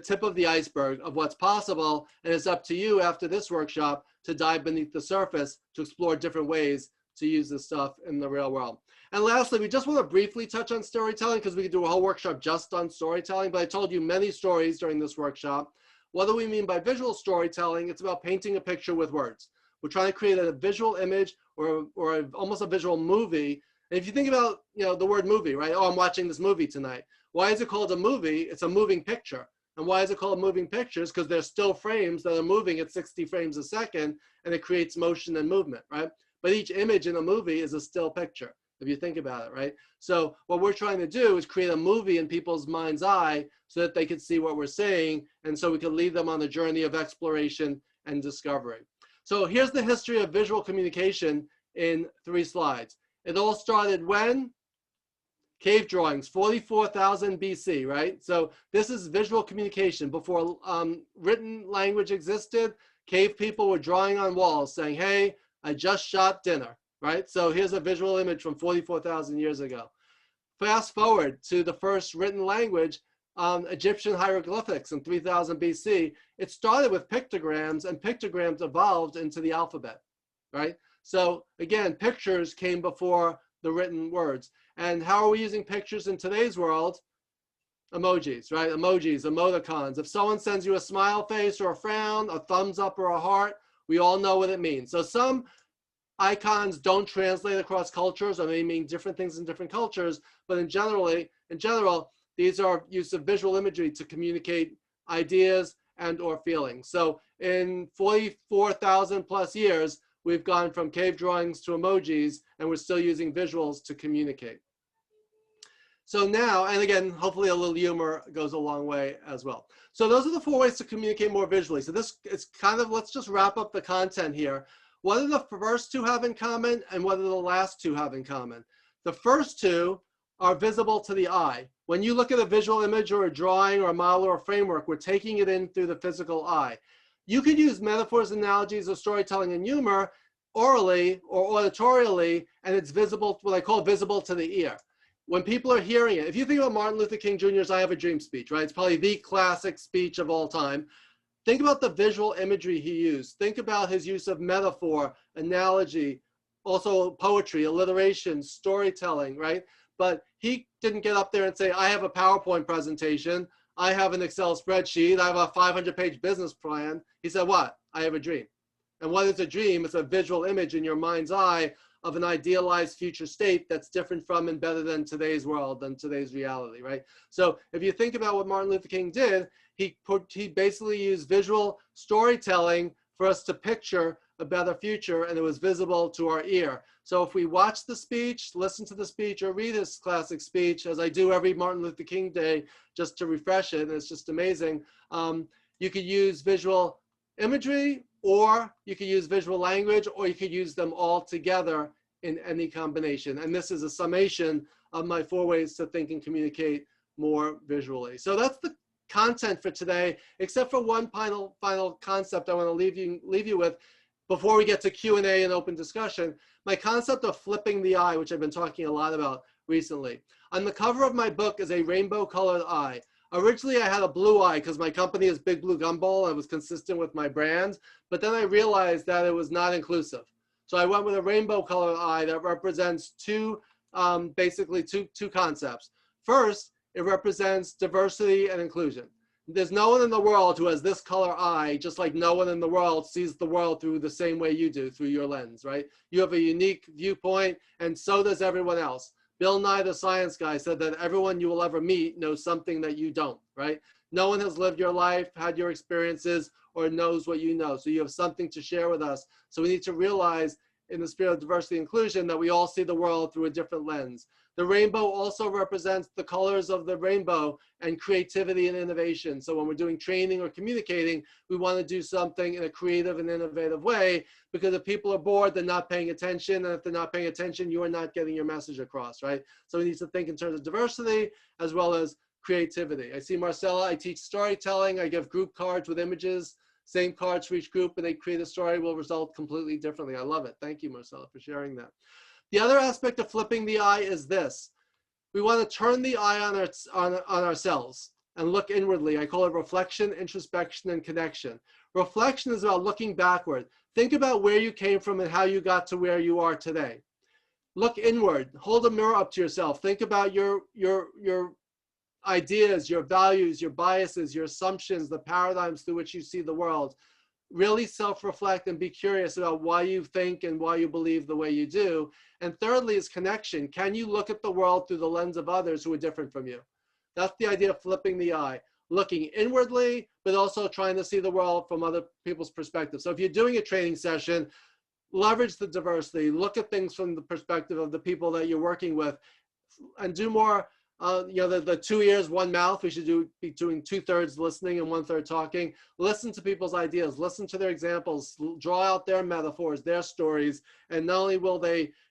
tip of the iceberg of what's possible, and it's up to you after this workshop to dive beneath the surface to explore different ways to use this stuff in the real world. And lastly, we just want to briefly touch on storytelling because we could do a whole workshop just on storytelling, but I told you many stories during this workshop. What do we mean by visual storytelling? It's about painting a picture with words. We're trying to create a visual image or almost a visual movie. And if you think about the word movie, right? Oh, I'm watching this movie tonight. Why is it called a movie? It's a moving picture. And why is it called moving pictures? Because they're still frames that are moving at 60 frames a second, and it creates motion and movement, right? But each image in a movie is a still picture. if you think about it, right? So what we're trying to do is create a movie in people's mind's eye so that they could see what we're saying, and so we can lead them on the journey of exploration and discovery. So here's the history of visual communication in 3 slides. It all started when? Cave drawings, 44,000 BC, right? So this is visual communication. Before written language existed, cave people were drawing on walls saying, hey, I just shot dinner, right? So here's a visual image from 44,000 years ago. Fast forward to the first written language, Egyptian hieroglyphics in 3000 BC. It started with pictograms, and pictograms evolved into the alphabet, right? So again, pictures came before the written words. And how are we using pictures in today's world? Emojis, right? Emojis, emoticons. If someone sends you a smile face or a frown, a thumbs up or a heart, we all know what it means. So some icons don't translate across cultures, or they mean different things in different cultures, but in general, these are use of visual imagery to communicate ideas and or feelings. So in 44,000 plus years, we've gone from cave drawings to emojis, and we're still using visuals to communicate. So now, and again, hopefully a little humor goes a long way as well. So those are the 4 ways to communicate more visually. So this is kind of, let's just wrap up the content here. What do the first 2 have in common, and what do the last 2 have in common? The first 2 are visible to the eye. When you look at a visual image or a drawing or a model or a framework, we're taking it in through the physical eye. You could use metaphors, analogies, or storytelling and humor orally or auditorially, and it's visible, what I call visible to the ear. When people are hearing it, if you think about Martin Luther King Jr.'s I Have a Dream speech, right? It's probably the classic speech of all time. Think about the visual imagery he used. Think about his use of metaphor, analogy, also poetry, alliteration, storytelling, right? But he didn't get up there and say, I have a PowerPoint presentation, I have an Excel spreadsheet, I have a 500-page business plan. He said, what? I have a dream. And what is a dream? It's a visual image in your mind's eye of an idealized future state that's different from and better than today's world, than today's reality, right? So if you think about what Martin Luther King did, he basically used visual storytelling for us to picture a better future, and it was visible to our ear. So if we watch the speech, listen to the speech, or read his classic speech, as I do every Martin Luther King Day, just to refresh it, and it's just amazing, you could use visual imagery, or you could use visual language, or you could use them all together in any combination. And this is a summation of my 4 ways to think and communicate more visually. So that's the content for today, except for one final concept I want to leave you with before we get to Q&A and open discussion. My concept of flipping the eye, which I've been talking a lot about recently. On the cover of my book is a rainbow colored eye. Originally, I had a blue eye because my company is Big Blue Gumball. I was consistent with my brand, but then I realized that it was not inclusive. So I went with a rainbow colored eye that represents basically two concepts. First, it represents diversity and inclusion. There's no one in the world who has this color eye, just like no one in the world sees the world through the same way you do, through your lens, right? You have a unique viewpoint, and so does everyone else. Bill Nye, the science guy, said that everyone you will ever meet knows something that you don't, right? No one has lived your life, had your experiences, or knows what you know. So you have something to share with us. So we need to realize, in the spirit of diversity and inclusion, that we all see the world through a different lens. The rainbow also represents the colors of the rainbow and creativity and innovation. So when we're doing training or communicating, we want to do something in a creative and innovative way, because if people are bored, they're not paying attention. And if they're not paying attention, you are not getting your message across, right? So we need to think in terms of diversity as well as creativity. I see Marcella, I teach storytelling. I give group cards with images, same cards for each group, and they create a story will result completely differently. I love it. Thank you, Marcella, for sharing that. The other aspect of flipping the eye is this. We want to turn the eye on ourselves and look inwardly. I call it reflection, introspection, and connection. Reflection is about looking backward. Think about where you came from and how you got to where you are today. Look inward. Hold a mirror up to yourself. Think about your ideas, your values, your biases, your assumptions, the paradigms through which you see the world. Really self-reflect and be curious about why you think and why you believe the way you do. And thirdly is connection. Can you look at the world through the lens of others who are different from you? That's the idea of flipping the eye. Looking inwardly, but also trying to see the world from other people's perspectives. So if you're doing a training session, leverage the diversity, look at things from the perspective of the people that you're working with, and do more, the 2 ears, 1 mouth. We should be doing 2/3 listening and 1/3 talking. Listen to people's ideas, listen to their examples, draw out their metaphors, their stories, and not only will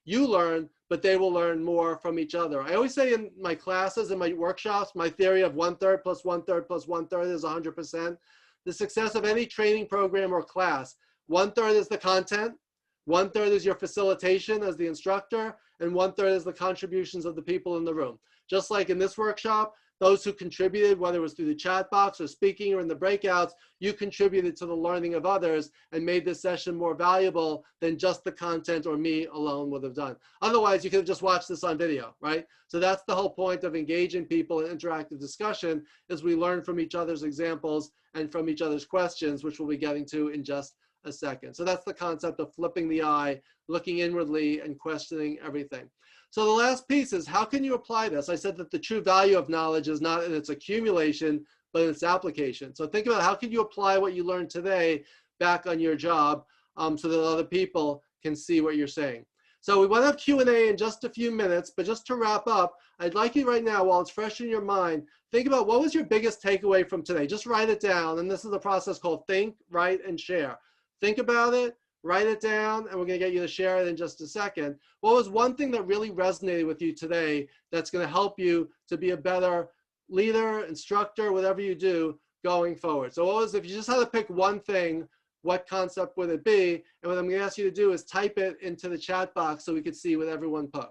you learn, but they will learn more from each other. I always say in my classes and my workshops, my theory of 1/3 plus 1/3 plus 1/3 is 100%. The success of any training program or class, 1/3 is the content, 1/3 is your facilitation as the instructor, and 1/3 is the contributions of the people in the room. Just like in this workshop, those who contributed, whether it was through the chat box or speaking or in the breakouts, you contributed to the learning of others and made this session more valuable than just the content or me alone would have done. Otherwise, you could have just watched this on video, right? So that's the whole point of engaging people in interactive discussion, is we learn from each other's examples and from each other's questions, which we'll be getting to in just a second. So that's the concept of flipping the eye, looking inwardly and questioning everything. So the last piece is, how can you apply this? I said that the true value of knowledge is not in its accumulation, but in its application. So think about, how can you apply what you learned today back on your job so that other people can see what you're saying. So we want to have Q&A in just a few minutes, but just to wrap up, I'd like you right now, while it's fresh in your mind, think about what was your biggest takeaway from today. Just write it down. And this is a process called think, write, and share. Think about it, write it down, and we're going to get you to share it in just a second. What was one thing that really resonated with you today that's going to help you to be a better leader, instructor, whatever you do going forward? So what was, if you just had to pick one thing, what concept would it be? And what I'm going to ask you to do is type it into the chat box so we could see what everyone put.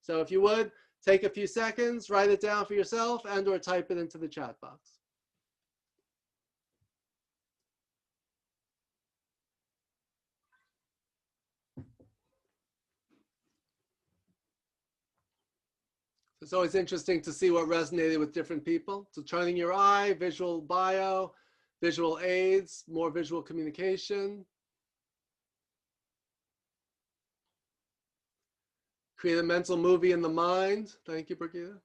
So if you would, take a few seconds, write it down for yourself, and or type it into the chat box. It's always interesting to see what resonated with different people. So turning your eye, visual bio, visual aids, more visual communication. Create a mental movie in the mind. Thank you, Brigitte.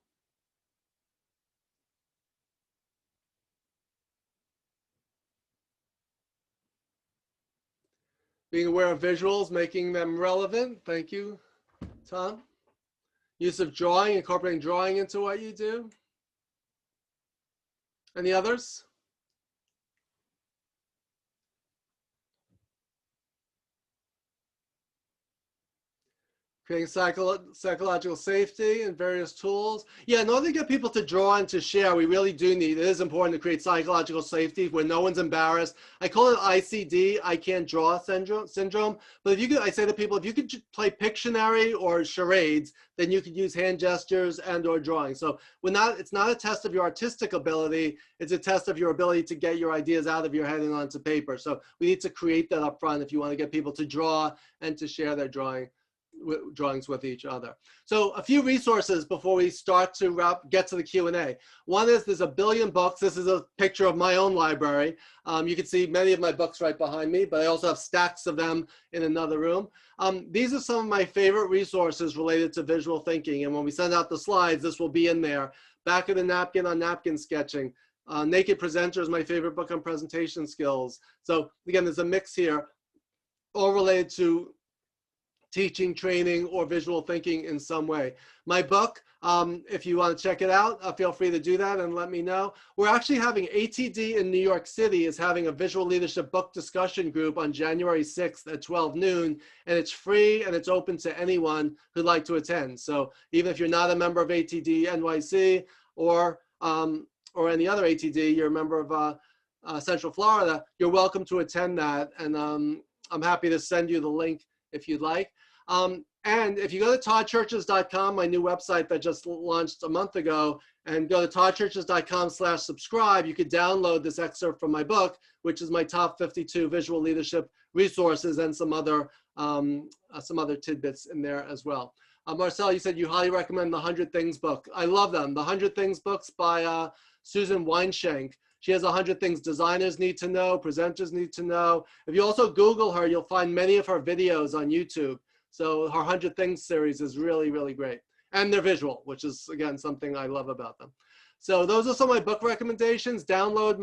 Being aware of visuals, making them relevant. Thank you, Tom. Use of drawing, incorporating drawing into what you do. Any others? Creating psychological safety and various tools. Yeah, in order to get people to draw and to share, we really do need, it is important to create psychological safety where no one's embarrassed. I call it ICD, I can't draw syndrome. But if you could, I say to people, if you could play Pictionary or charades, then you could use hand gestures and or drawing. So it's not a test of your artistic ability, it's a test of your ability to get your ideas out of your head and onto paper. So we need to create that up front if you want to get people to draw and to share their drawings with each other. So a few resources before we start to get to the Q&A. One is, there's a billion books. This is a picture of my own library. You can see many of my books right behind me, but I also have stacks of them in another room. These are some of my favorite resources related to visual thinking. And when we send out the slides, this will be in there. Back of the napkin on napkin sketching. Naked Presenter is my favorite book on presentation skills. So again, there's a mix here, all related to teaching, training, or visual thinking in some way. My book, if you want to check it out, feel free to do that and let me know. We're actually having ATD in New York City is having a visual leadership book discussion group on January 6th at 12 noon, and it's free and it's open to anyone who'd like to attend. So even if you're not a member of ATD NYC or any other ATD, you're a member of Central Florida, you're welcome to attend that. And I'm happy to send you the link if you'd like. And if you go to toddcherches.com, my new website that just launched a month ago, and go to toddcherches.com/subscribe, you could download this excerpt from my book, which is my top 52 visual leadership resources, and some other tidbits in there as well. Marcel, you said you highly recommend the 100 Things book. I love them. The 100 Things books by Susan Weinschenk. She has 100 things designers need to know, presenters need to know. If you also Google her, you'll find many of her videos on YouTube. So her 100 Things series is really, really great. And they're visual, which is, again, something I love about them. So those are some of my book recommendations. Download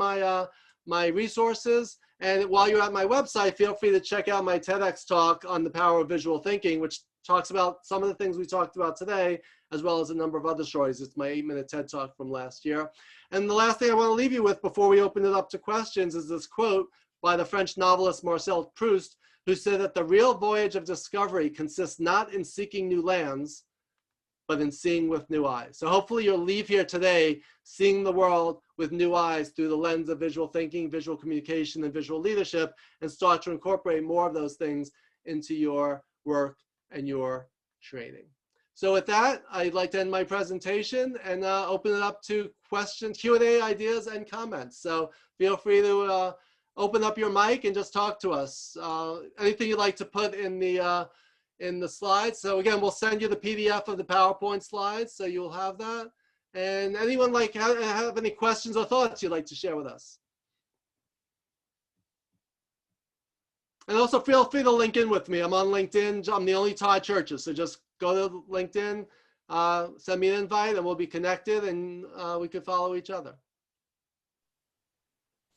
my resources. And while you're at my website, feel free to check out my TEDx talk on the power of visual thinking, which talks about some of the things we talked about today, as well as a number of other stories. It's my 8-minute TED talk from last year. And the last thing I want to leave you with before we open it up to questions is this quote by the French novelist Marcel Proust, who said that the real voyage of discovery consists not in seeking new lands, but in seeing with new eyes. So hopefully you'll leave here today seeing the world with new eyes through the lens of visual thinking, visual communication, and visual leadership, and start to incorporate more of those things into your work and your training. So with that, I'd like to end my presentation and open it up to questions, Q&A, ideas, and comments. So feel free to open up your mic and just talk to us. Anything you'd like to put in the slides. So again, we'll send you the PDF of the PowerPoint slides, so you'll have that. And anyone have any questions or thoughts you'd like to share with us? And also feel free to link in with me. I'm on LinkedIn. I'm the only Todd Cherches. So just go to LinkedIn, send me an invite, and we'll be connected, and we could follow each other.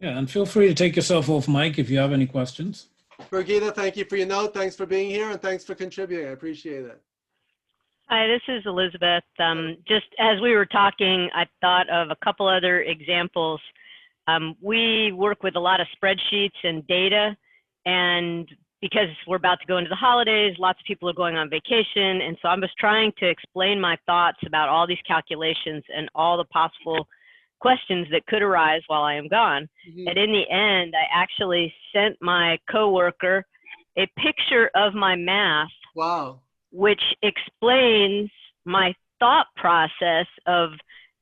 Yeah, and feel free to take yourself off mic if you have any questions. Birgitta, thank you for your note. Thanks for being here, and thanks for contributing. I appreciate it. Hi, this is Elizabeth. Just as we were talking, I thought of a couple other examples. We work with a lot of spreadsheets and data, and because we're about to go into the holidays, lots of people are going on vacation, and so I'm just trying to explain my thoughts about all these calculations and all the possible questions that could arise while I am gone. Mm-hmm. And in the end, I actually sent my coworker a picture of my math. Wow. Which explains my thought process of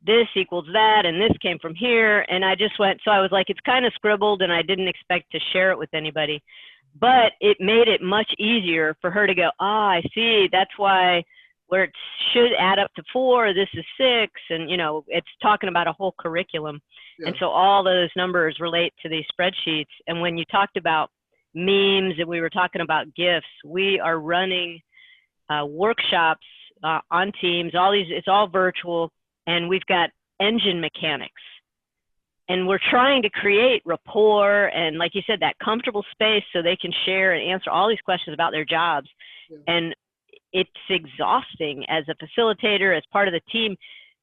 this equals that, and this came from here. And I just went, so I was like, it's kind of scribbled, and I didn't expect to share it with anybody. But it made it much easier for her to go, I see, that's why where it should add up to 4, this is 6. And, you know, it's talking about a whole curriculum. Yeah. And so all those numbers relate to these spreadsheets. And when you talked about memes and we were talking about GIFs, we are running workshops on Teams, all these, it's all virtual, and we've got engine mechanics. And we're trying to create rapport and, like you said, that comfortable space so they can share and answer all these questions about their jobs. Yeah. And it's exhausting as a facilitator, as part of the team,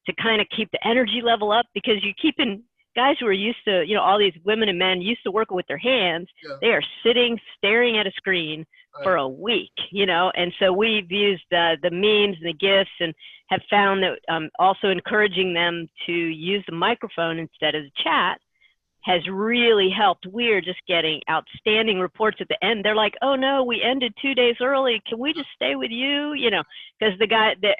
to kind of keep the energy level up, because you're keeping guys who are used to, you know, all these women and men used to working with their hands. Yeah. They are sitting, staring at a screen for a week, you know, and so we've used the memes and the GIFs, and have found that also encouraging them to use the microphone instead of the chat has really helped. We're just getting outstanding reports at the end. They're like, oh no, we ended 2 days early. Can we just stay with you? You know, because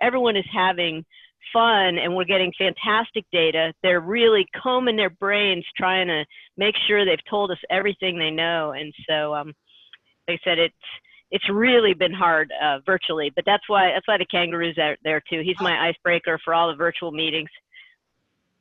everyone is having fun, and we're getting fantastic data. They're really combing their brains, trying to make sure they've told us everything they know. And so, like I said, it's really been hard virtually, but that's why the kangaroo's out there too. He's my icebreaker for all the virtual meetings.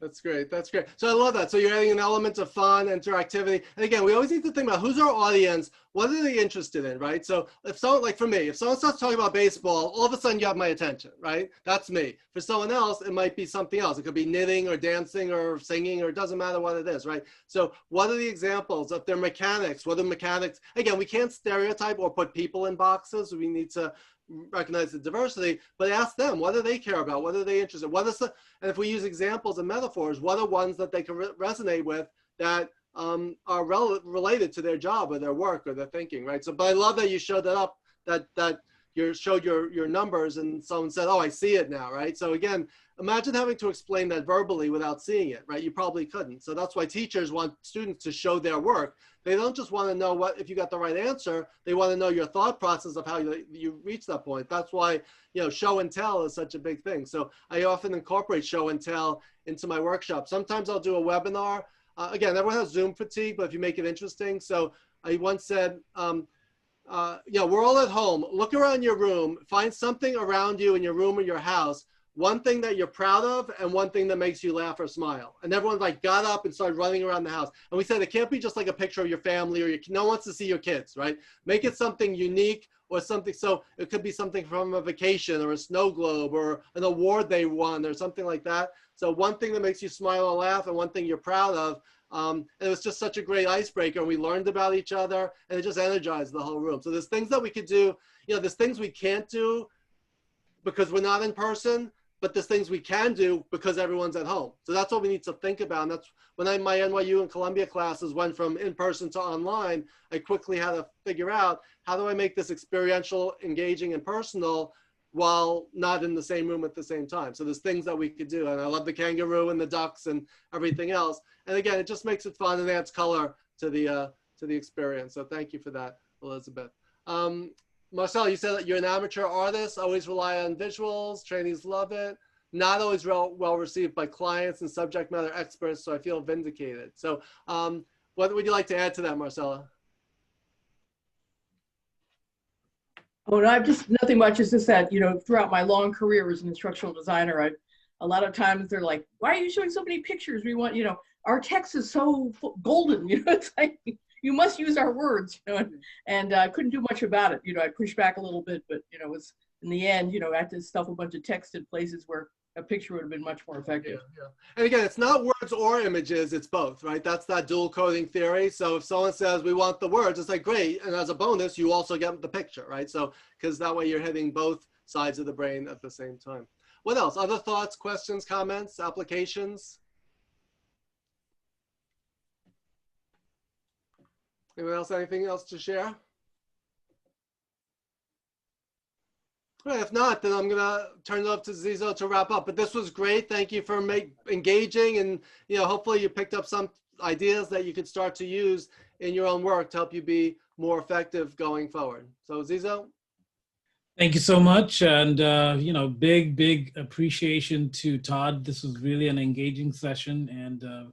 That's great. That's great. So I love that. So you're adding an element of fun, interactivity. And again, we always need to think about who's our audience. What are they interested in, right? So if someone, like for me, if someone starts talking about baseball, all of a sudden you have my attention, right? That's me. For someone else, it might be something else. It could be knitting or dancing or singing, or it doesn't matter what it is, right? So what are the examples of their mechanics? What are mechanics? Again, we can't stereotype or put people in boxes. We need to recognize the diversity, but ask them, what do they care about? What are they interested in? And if we use examples and metaphors, what are ones that they can resonate with that are related to their job or their work or their thinking, right? So, but I love that you showed that up, that you showed your numbers, and someone said, oh, I see it now, right? So again, imagine having to explain that verbally without seeing it, right? You probably couldn't. So that's why teachers want students to show their work. They don't just want to know if you got the right answer. They want to know your thought process of how you reach that point. That's why, you know, show and tell is such a big thing. So I often incorporate show and tell into my workshop. Sometimes I'll do a webinar. Again, everyone has Zoom fatigue, but if you make it interesting. So I once said, yeah, we're all at home. Look around your room, find something around you in your room or your house one thing that you're proud of and one thing that makes you laugh or smile. And everyone like got up and started running around the house. And we said, it can't be just like a picture of your family or no one wants to see your kids, right? Make it something unique or something. So it could be something from a vacation or a snow globe or an award they won or something like that. So one thing that makes you smile or laugh and one thing you're proud of. And it was just such a great icebreaker, and we learned about each other, and it just energized the whole room. So there's things that we could do, you know, there's things we can't do because we're not in person, but there's things we can do because everyone's at home. So that's what we need to think about. And that's when my NYU and Columbia classes went from in-person to online, I quickly had to figure out, how do I make this experiential, engaging, and personal while not in the same room at the same time? So there's things that we could do. And I love the kangaroo and the ducks and everything else. And again, it just makes it fun and adds color to the experience. So thank you for that, Elizabeth. Marcel, you said that you're an amateur artist, always rely on visuals, trainees love it, not always well received by clients and subject matter experts, so I feel vindicated. So what would you like to add to that, Marcella? Oh, no, I've just nothing much. It's just that, you know, throughout my long career as an instructional designer, a lot of times they're like, why are you showing so many pictures? We want, you know, our text is so golden, you know, it's like, you must use our words, you know, and I couldn't do much about it. You know, I pushed back a little bit, but, you know, it was in the end, you know, I had to stuff a bunch of text in places where a picture would have been much more effective. Yeah. And again, it's not words or images, it's both, right? That's that dual coding theory. So if someone says we want the words, it's like, great. And as a bonus, you also get the picture, right? So, because that way you're hitting both sides of the brain at the same time. What else? Other thoughts, questions, comments, applications? Anyone else, anything else to share? All right, if not, then I'm gonna turn it up to Zizo to wrap up. But this was great. Thank you for engaging, and you know, hopefully you picked up some ideas that you could start to use in your own work to help you be more effective going forward. So Zizo. Thank you so much, and you know, big appreciation to Todd. This was really an engaging session, and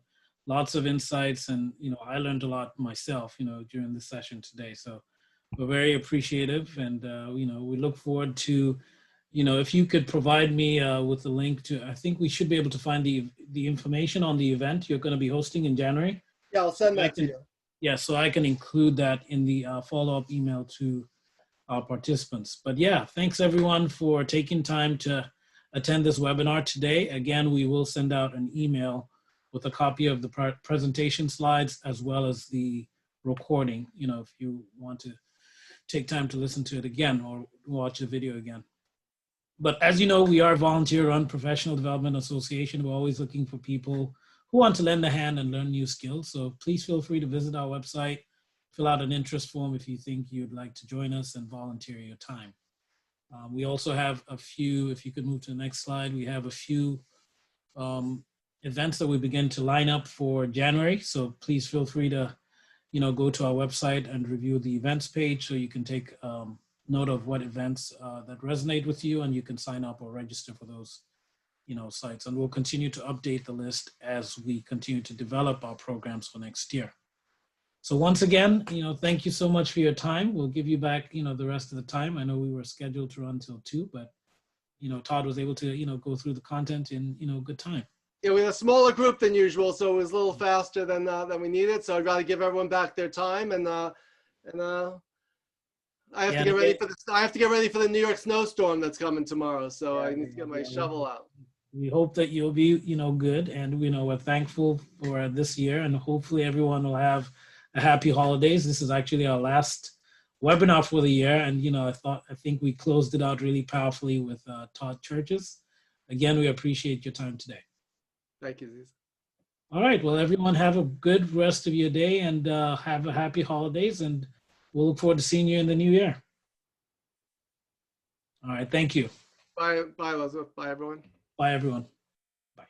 lots of insights, and you know, I learned a lot myself, you know, during the session today. So we're very appreciative, and you know, we look forward to, you know, if you could provide me with the link to, I think we should be able to find the information on the event you're going to be hosting in January. Yeah, I'll send that to you. Yeah, so I can include that in the follow-up email to our participants. But yeah, thanks everyone for taking time to attend this webinar today. Again, we will send out an email with a copy of the presentation slides as well as the recording, you know, if you want to take time to listen to it again or watch the video again. But as you know, we are a volunteer-run professional development association. We're always looking for people who want to lend a hand and learn new skills. So please feel free to visit our website, fill out an interest form if you think you'd like to join us, and volunteer your time. We also have a few, if you could move to the next slide, we have a few events that we begin to line up for January. So please feel free to, you know, go to our website and review the events page so you can take note of what events that resonate with you, and you can sign up or register for those, you know, sites. And we'll continue to update the list as we continue to develop our programs for next year. So once again, you know, thank you so much for your time. We'll give you back, you know, the rest of the time. I know we were scheduled to run till 2, but, you know, Todd was able to, you know, go through the content in, you know, good time. Yeah, we had a smaller group than usual, so it was a little faster than we needed. So I'd rather give everyone back their time, and I have to get ready for this. I have to get ready for the New York snowstorm that's coming tomorrow. So I need to get my shovel out. We hope that you'll be, you know, good, and you know, we're thankful for this year, and hopefully everyone will have a happy holidays. This is actually our last webinar for the year, and you know, I think we closed it out really powerfully with Todd Cherches. Again, we appreciate your time today. Thank you, Ziz. All right, well, everyone have a good rest of your day, and have a happy holidays, and we'll look forward to seeing you in the new year. All right, thank you. Bye, Elizabeth. Bye, everyone. Bye, everyone. Bye.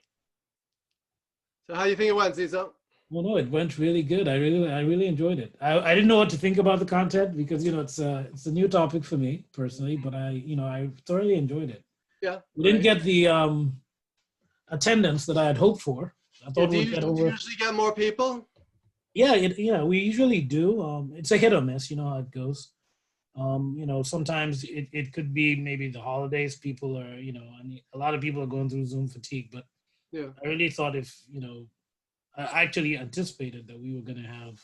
So how do you think it went, Zizo? Well, no, it went really good. I really enjoyed it. I didn't know what to think about the content because, you know, it's a new topic for me personally, but I thoroughly enjoyed it. Yeah. We didn't get the attendance that I had hoped for. I thought we'd get over. Do you usually get more people? Yeah, we usually do. It's a hit or miss, you know how it goes. Sometimes it could be maybe the holidays. People are, a lot of people are going through Zoom fatigue, but Yeah. I really thought I actually anticipated that we were going to have,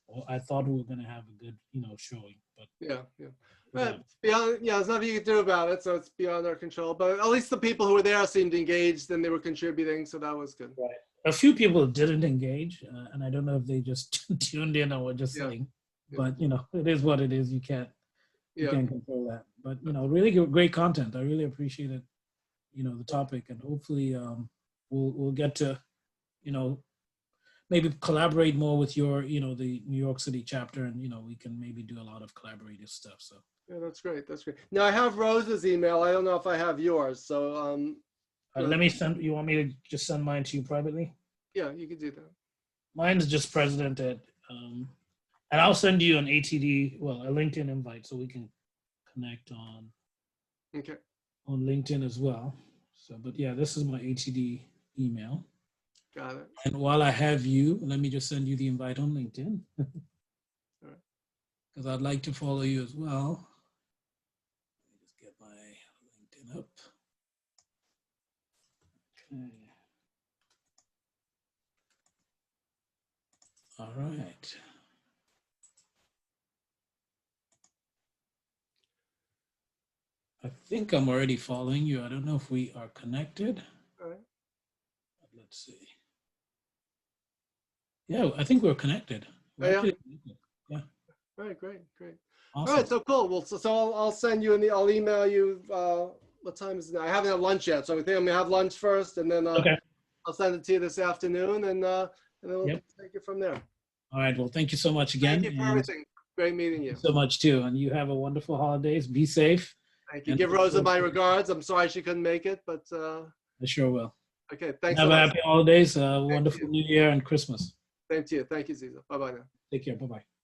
or I thought we were going to have a good, showing, but Yeah. yeah. But beyond, there's nothing you can do about it, so it's beyond our control. But at least the people who were there seemed engaged and they were contributing, so that was good. Right. A few people didn't engage, and I don't know if they just tuned in or were just sitting. But it is what it is. You can't control that. But really great content. I really appreciated the topic, and hopefully we'll get to maybe collaborate more with your the New York City chapter, and we can maybe do a lot of collaborative stuff. So yeah, that's great. That's great. Now I have Rose's email. I don't know if I have yours. So let me send. You want me to just send mine to you privately? yeah, you could do that. Mine is just president at, and I'll send you an a LinkedIn invite so we can connect on LinkedIn as well. So, but yeah, this is my ATD email. Got it. And while I have you, let me just send you the invite on LinkedIn. Because I'd like to follow you as well. Let me just get my LinkedIn up. Okay. All right. I think I'm already following you. I don't know if we are connected. All right. Let's see. Yeah, I think we're connected. We're Yeah. connected. Yeah. All right, great. Awesome. All right, so cool. Well, so I'll send you I'll email you. What time is it now? I haven't had lunch yet, so I think I'm gonna have lunch first, and then I'll send it to you this afternoon, and then we'll take it from there. All right. Well, thank you so much again. Thank you for everything. Great meeting you. So much too, and you have a wonderful holidays. Be safe. Thank you. Give Rosa my regards. I'm sorry she couldn't make it, but I sure will. okay. Thanks. Have a happy holidays, wonderful New Year and Christmas. Same to you. Thank you, Ziza. Bye bye now. Take care. Bye bye.